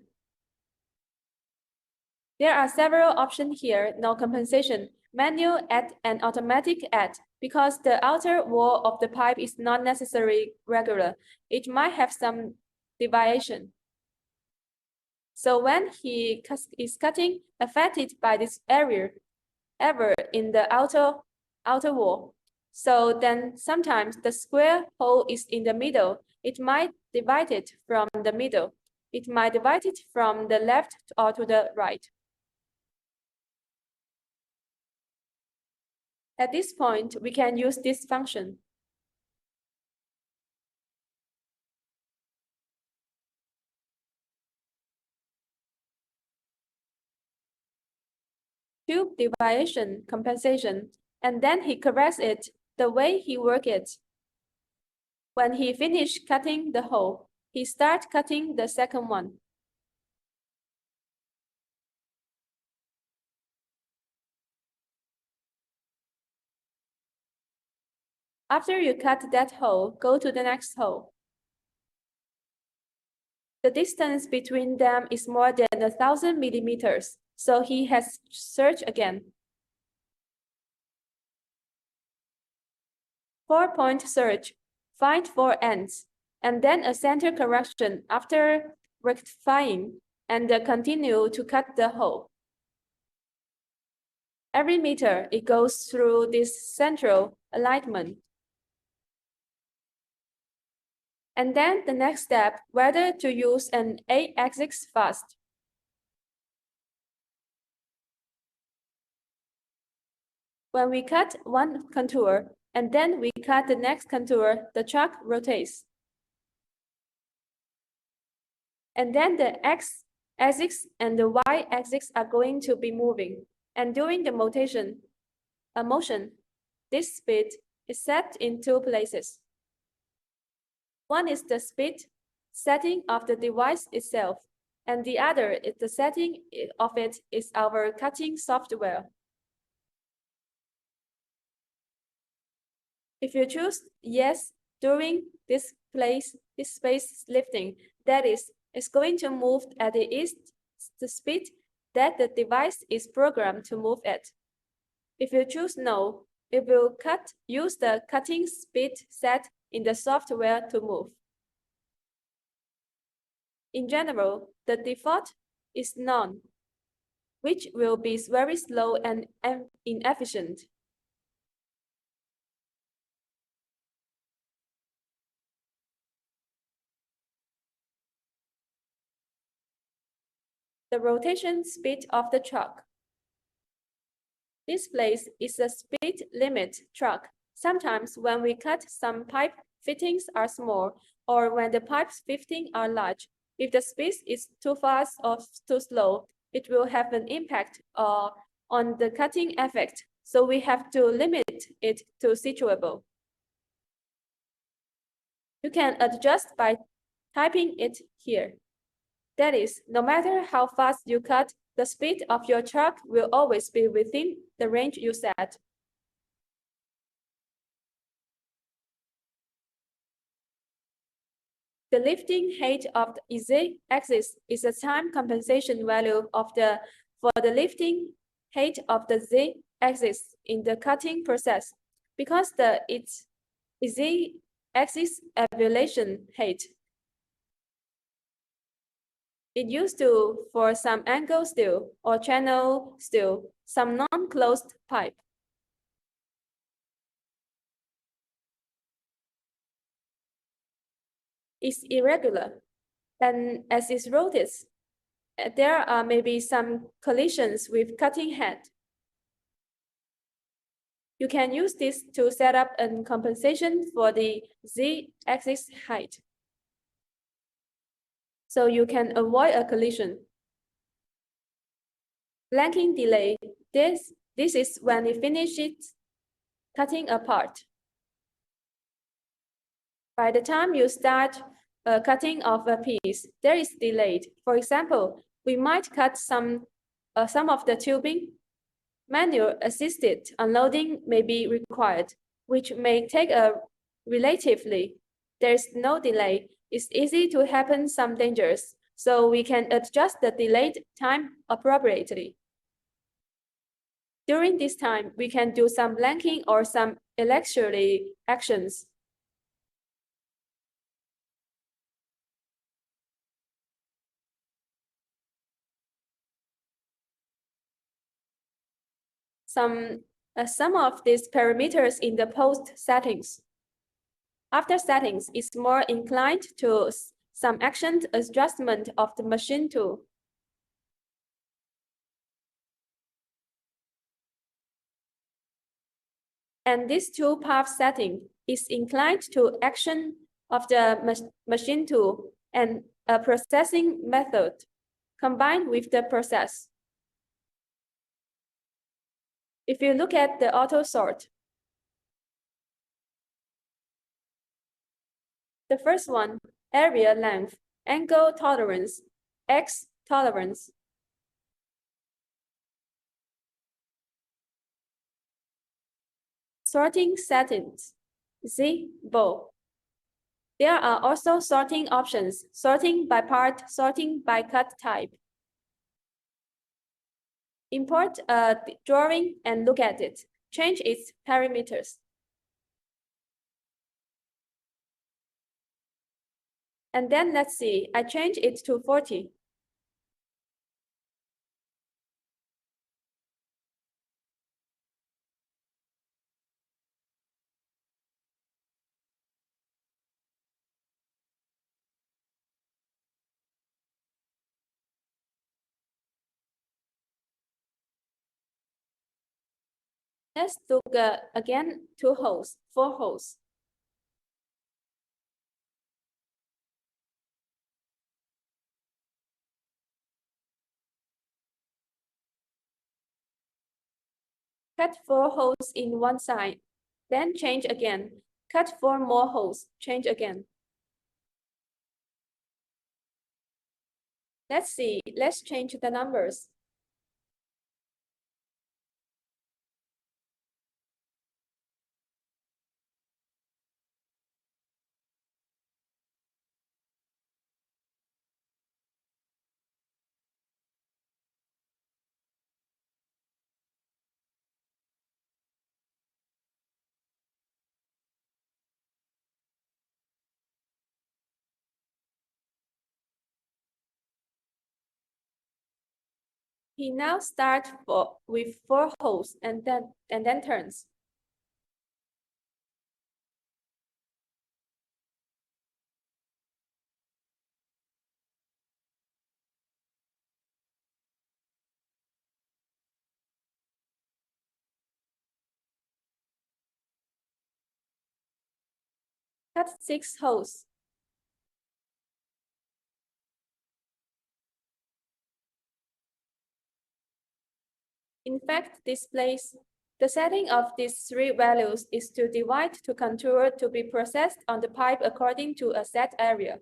There are several options here, no compensation, manual add and automatic add, because the outer wall of the pipe is not necessarily regular. It might have some deviation. So when he is cutting affected by this area ever in the outer wall, so then sometimes the square hole is in the middle. It might divide it from the middle. It might divide it from the left or to the right. At this point, we can use this function. Tube deviation compensation, and then he corrects it the way he worked it. When he finished cutting the hole, he starts cutting the second one. After you cut that hole, go to the next hole. The distance between them is more than 1,000 millimeters, so he has searched again. 4-point search, find 4 ends, and then a center correction after rectifying, and continue to cut the hole. Every meter, it goes through this central alignment. And then the next step, whether to use an 8-axis fast. When we cut one contour, and then we cut the next contour, the chuck rotates. And then the x-axis and the y-axis are going to be moving. And during the motion, this speed is set in 2 places. One is the speed setting of the device itself, and the other is the setting of it is our cutting software. If you choose yes during this space lifting, that is, it's going to move at the speed that the device is programmed to move at. If you choose no, it will use the cutting speed set in the software to move. In general, the default is none, which will be very slow and inefficient. The rotation speed of the truck. This place is a speed limit truck. Sometimes when we cut, some pipe fittings are small, or when the pipe fittings are large. If the speed is too fast or too slow, it will have an impact on the cutting effect, so we have to limit it to situable. You can adjust by typing it here. That is, no matter how fast you cut, the speed of your truck will always be within the range you set. The lifting height of the z-axis is a time compensation value for the lifting height of the z-axis in the cutting process, because its z-axis evaluation height. It used to for some angle steel or channel steel, some non-closed pipe. Is irregular, and as is rotates, there are maybe some collisions with cutting head. You can use this to set up a compensation for the z-axis height, so you can avoid a collision. Blanking delay. This is when it finishes cutting a part. By the time you start cutting of a piece, there is delayed. For example, we might cut some of the tubing. Manual assisted unloading may be required, which may take relatively. There's no delay. It's easy to happen some dangers, so we can adjust the delayed time appropriately. During this time, we can do some blanking or some electrolytic actions. Some of these parameters in the post settings. After settings is more inclined to some action adjustment of the machine tool. And this tool path setting is inclined to action of the machine tool and a processing method combined with the process. If you look at the auto sort, the first one, area length, angle tolerance, X tolerance. Sorting settings, Z bow. There are also sorting options, sorting by part, sorting by cut type. Import a drawing and look at it. Change its parameters. And then let's see, I change it to 40. Let's look again 2 holes, 4 holes. Cut 4 holes in one side, then change again. Cut 4 more holes, change again. Let's see, let's change the numbers. He now starts with 4 holes and then turns. Cut 6 holes. In fact, displays the setting of these 3 values is to divide to contour to be processed on the pipe according to a set area.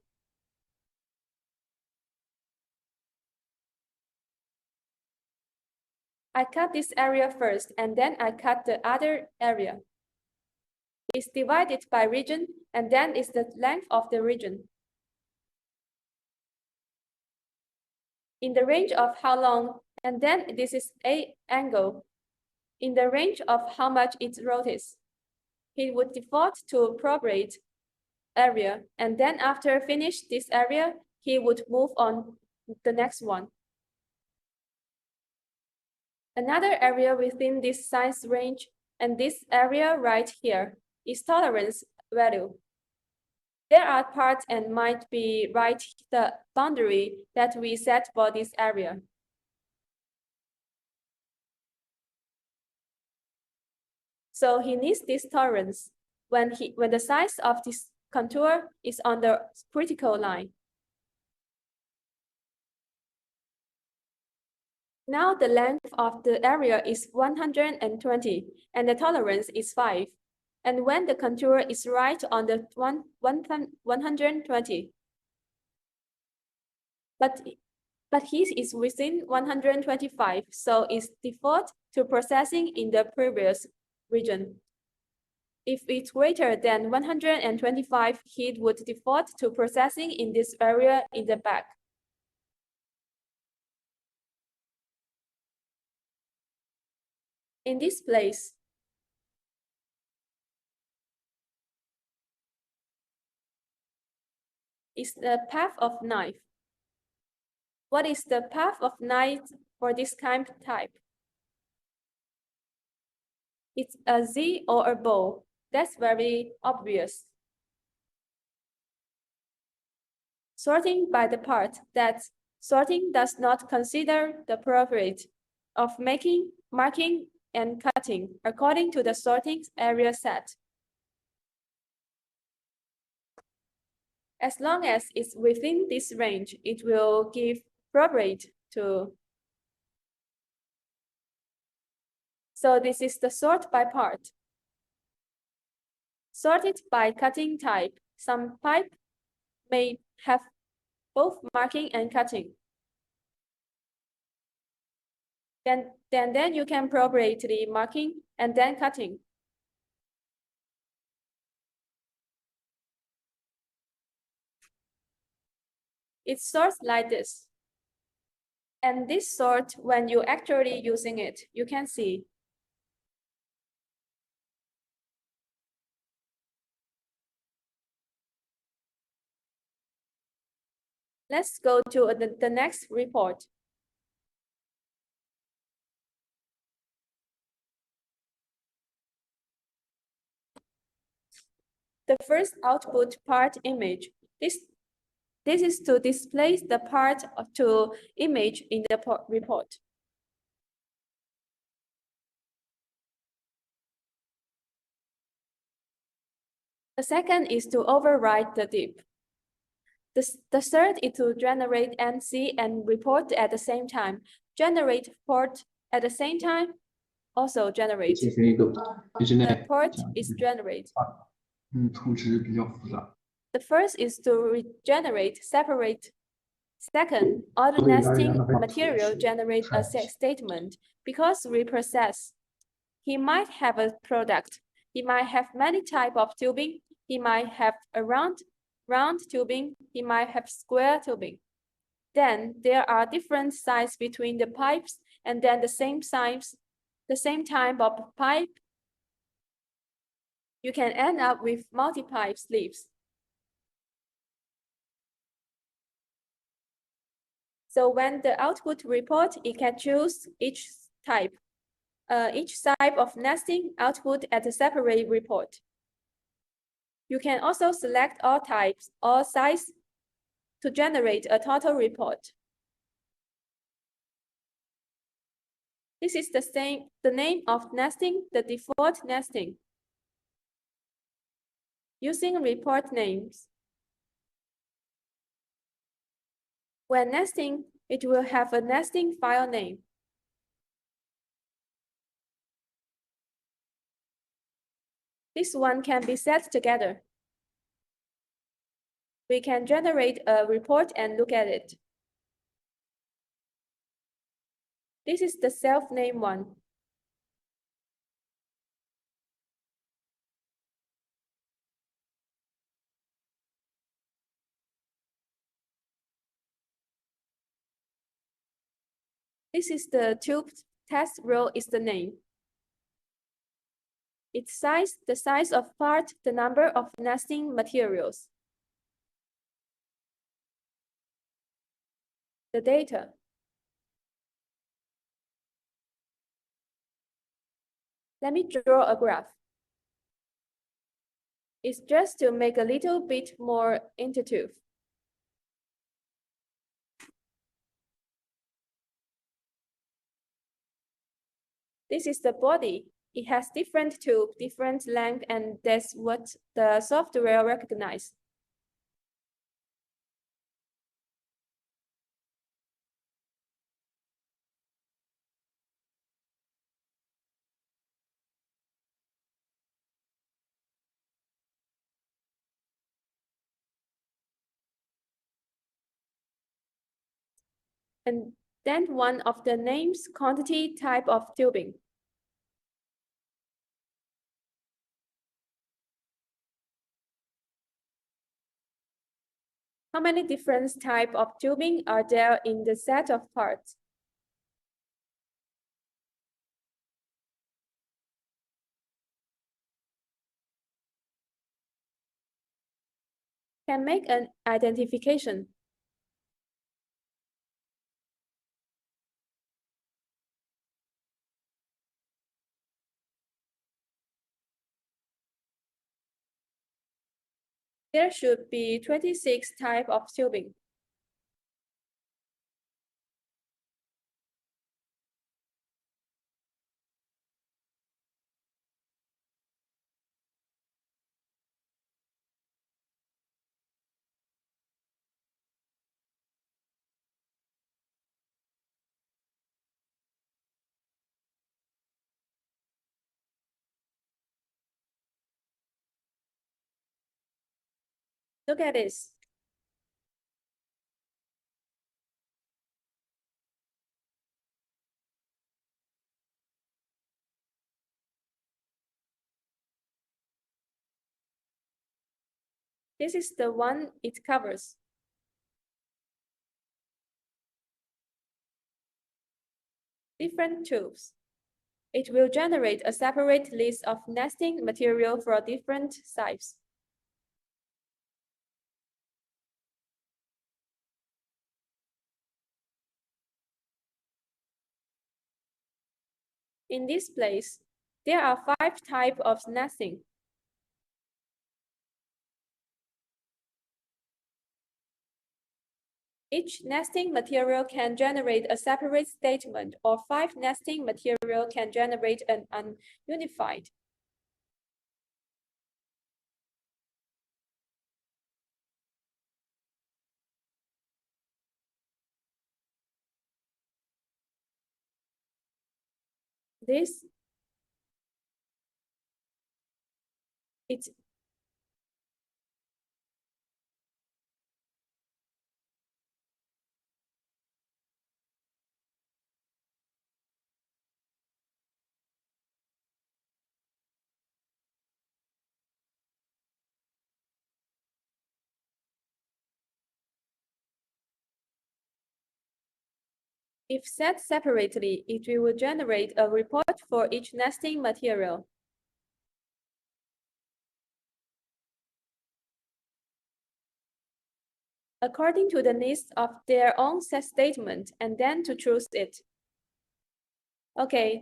I cut this area first and then I cut the other area. It's divided by region and then is the length of the region. In the range of how long, and then this is a angle. In the range of how much it rotates. He would default to appropriate area, and then after finish this area, he would move on the next one. Another area within this size range, and this area right here, is tolerance value. There are parts and might be right the boundary that we set for this area. So he needs this tolerance when the size of this contour is on the critical line. Now the length of the area is 120 and the tolerance is 5. And when the contour is right on the 120, but he is within 125, so it's default to processing in the previous region. If it's greater than 125, he would default to processing in this area in the back. in this place is the path of knife. What is the path of knife for this kind type? It's a Z or a bow. That's very obvious. Sorting by the part, that sorting does not consider the progress of making, marking, and cutting according to the sorting area set. As long as it's within this range, it will give progress to. So this is the sort by part. Sorted by cutting type, some pipe may have both marking and cutting. Then you can appropriately marking and then cutting. It sorts like this. And this sort, when you're actually using it, you can see. Let's go to the next report. The first output part image. This is to display the part to image in the report. The second is to override the div. The third is to generate NC and report at the same time. Generate port at the same time, also generate. The port is generate. The first is to regenerate, separate. Second, all the nesting material generate a statement because reprocess. He might have a product. He might have many type of tubing. He might have a round tubing. He might have square tubing. Then there are different sizes between the pipes, and then the same size, the same type of pipe. You can end up with multi-pipe sleeves. So when the output report, it can choose each type of nesting output at a separate report. You can also select all types, all size to generate a total report. This is the name of nesting, the default nesting. Using report names. When nesting, it will have a nesting file name. This one can be set together. We can generate a report and look at it. This is the self-named one. This is the tube test row is the name. Its size, the size of part, the number of nesting materials. The data. Let me draw a graph. It's just to make a little bit more intuitive. This is the body. It has different tube, different length, and that's what the software recognizes. And then one of the names, quantity, type of tubing. How many different types of tubing are there in the set of parts? can make an identification. There should be 26 types of tubing. Look at this. This is the one it covers. Different tubes. It will generate a separate list of nesting material for different sites. In this place, there are 5 types of nesting. Each nesting material can generate a separate statement, or 5 nesting material can generate an ununified. This it's If set separately, it will generate a report for each nesting material. According to the list of their own set statement, and then to choose it. Okay,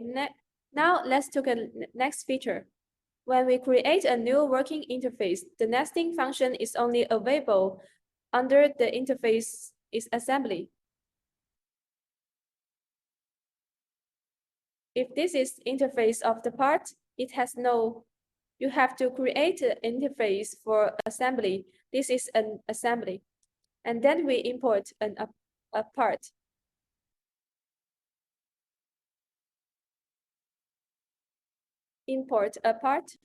now let's look at next feature. When we create a new working interface, the nesting function is only available under the interface is assembly. If this is interface of the part, it has no. You have to create an interface for assembly. This is an assembly. And then we import a part. Import a part.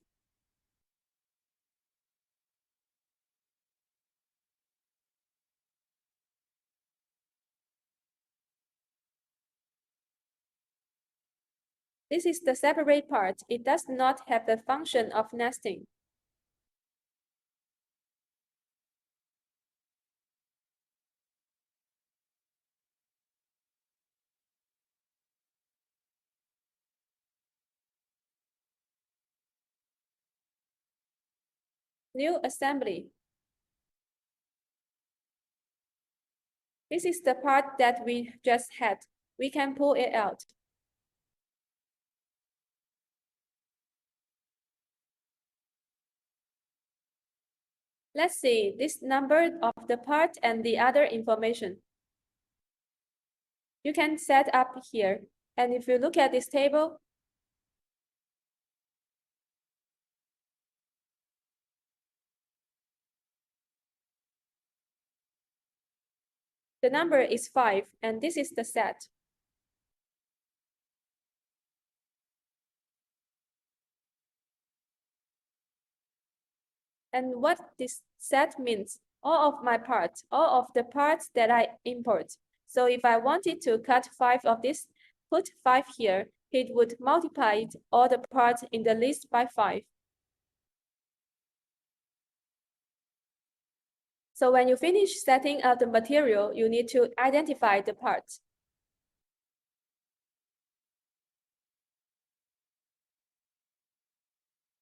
This is the separate part. It does not have the function of nesting. New assembly. This is the part that we just had. We can pull it out. Let's see this number of the part and the other information. You can set up here. And if you look at this table, the number is 5, and this is the set. And what this set means, all of my parts, all of the parts that I import. So if I wanted to cut 5 of this, put 5 here, it would multiply all the parts in the list by 5. So when you finish setting up the material, you need to identify the parts.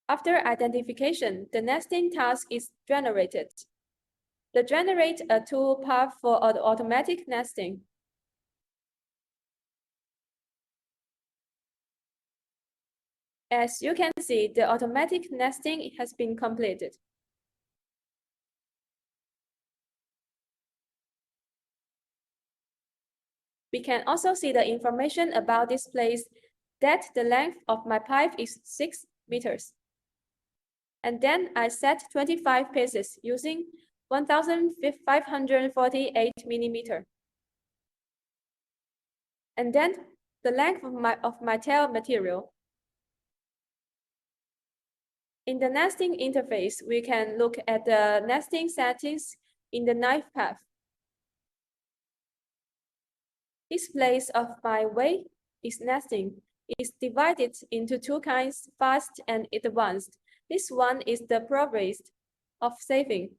After identification, the nesting task is generated. Generate a tool path for automatic nesting. As you can see, the automatic nesting has been completed. We can also see the information about this place that the length of my pipe is 6 meters. And then I set 25 pieces using 1548 millimeter. And then the length of my tail material. In the nesting interface, we can look at the nesting settings in the knife path. This place of my way is nesting. Is divided into two kinds, fast and advanced. This one is the progress of saving.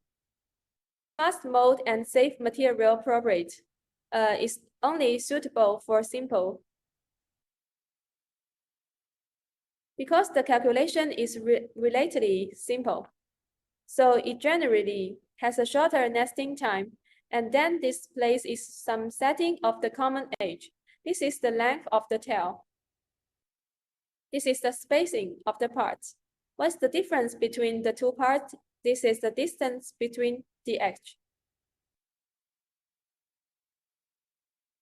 Fast mode and safe material progress is only suitable for simple. Because the calculation is relatively simple, so it generally has a shorter nesting time, and then this place is some setting of the common edge. This is the length of the tail. This is the spacing of the parts. What's the difference between the two parts? This is the distance between the edge.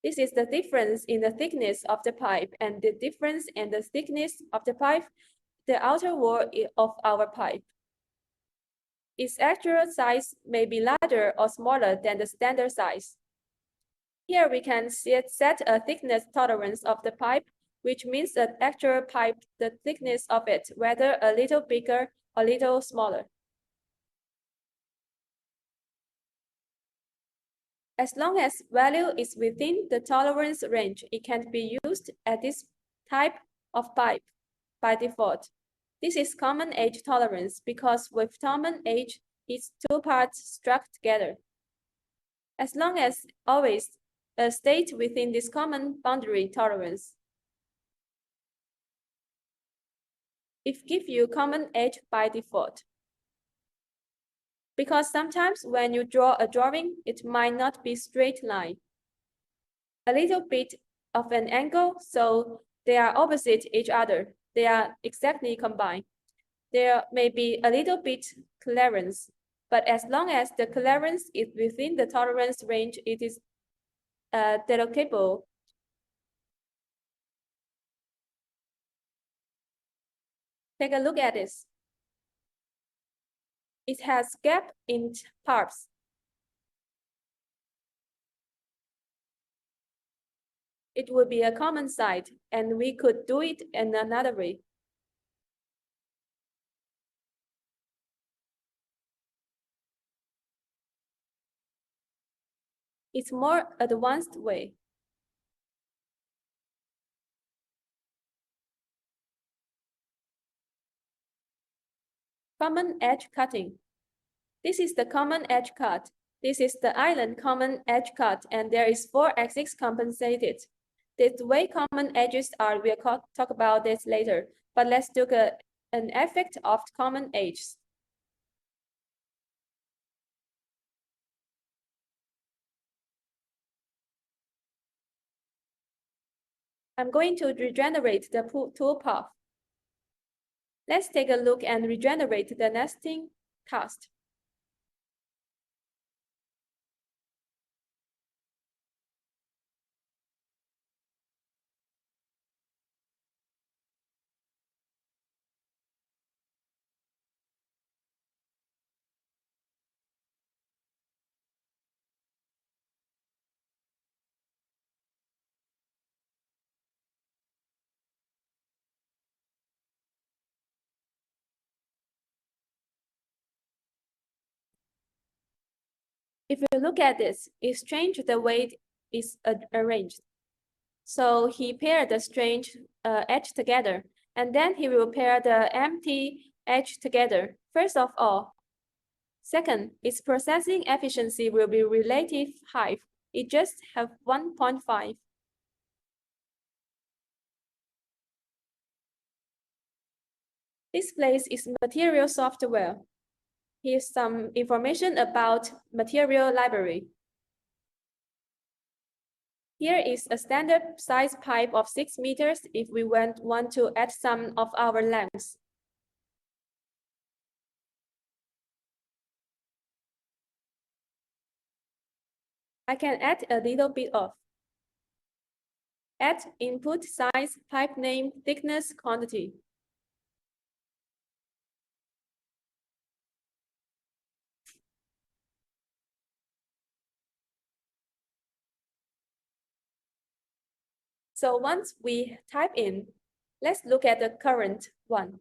This is the difference in the thickness of the pipe, and the difference in the thickness of the pipe, the outer wall of our pipe. Its actual size may be larger or smaller than the standard size. Here we can set a thickness tolerance of the pipe, which means the actual pipe, the thickness of it, whether a little bigger or a little smaller. As long as value is within the tolerance range, it can be used at this type of pipe by default. This is common edge tolerance because with common edge, its two parts struck together. As long as always stayed within this common boundary tolerance. It gives you common edge by default. Because sometimes when you draw a drawing, it might not be straight line. A little bit of an angle, so they are opposite each other. They are exactly combined. There may be a little bit clearance, but as long as the clearance is within the tolerance range, it is delectable. Take a look at this. It has gap in parts. It would be a common site, and we could do it in another way. It's more advanced way. Common edge cutting. This is the common edge cut. This is the island common edge cut, and there is 4 axes compensated. The way common edges are, we'll talk about this later, but let's look at an effect of common edges. I'm going to regenerate the tool path. Let's take a look and regenerate the nesting cast. If you look at this, it's strange the way it is arranged. So he paired the strange edge together, and then he will pair the empty edge together. First of all. Second, its processing efficiency will be relative high. It just have 1.5. This place is material software. Here's some information about material library. Here is a standard size pipe of 6 meters if we want to add some of our lengths. I can add a little bit of. Add input size, pipe name, thickness, quantity. So once we type in, let's look at the current one.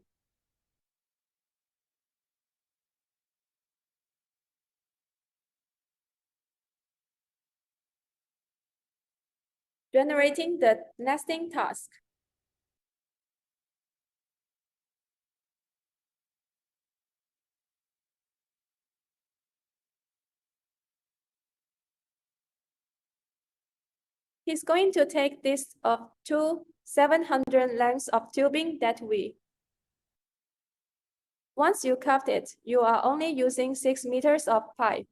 Generating the nesting task. He's going to take this of two 700 lengths of tubing that we. Once you cut it, you are only using 6 meters of pipe.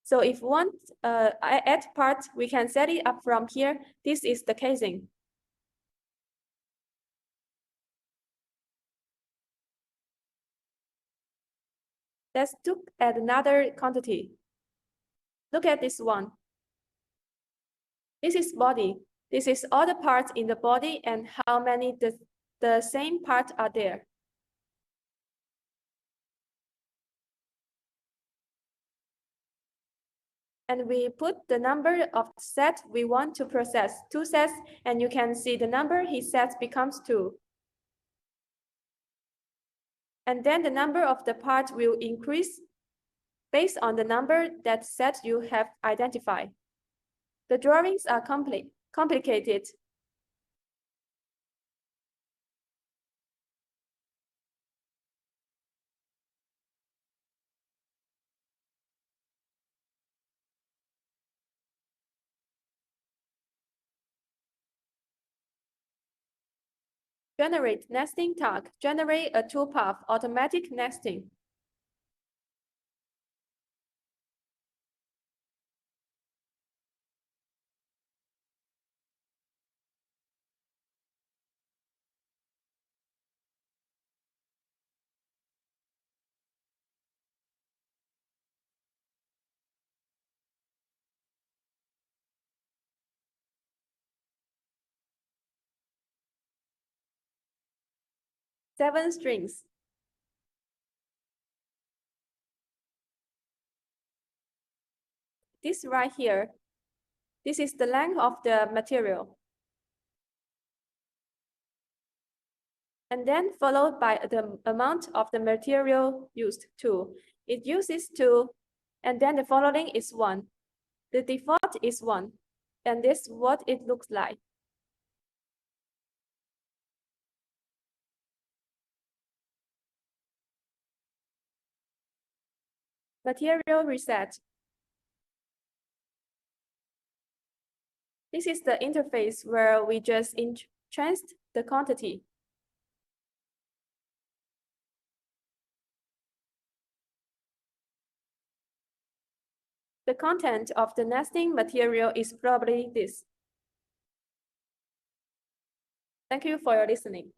So if one add part, we can set it up from here. This is the casing. Let's look at another quantity. Look at this one. This is body. This is all the parts in the body and how many the same parts are there. And we put the number of sets we want to process, 2 sets, and you can see the number he sets becomes 2. And then the number of the parts will increase based on the number that set you have identified. The drawings are complicated. Generate nesting task. Generate a 2-path automatic nesting. Seven strings. This right here, this is the length of the material. And then followed by the amount of the material used, 2. It uses 2, and then the following is 1. The default is 1, and this is what it looks like. Material reset. This is the interface where we just entranced the quantity. The content of the nesting material is probably this. Thank you for your listening.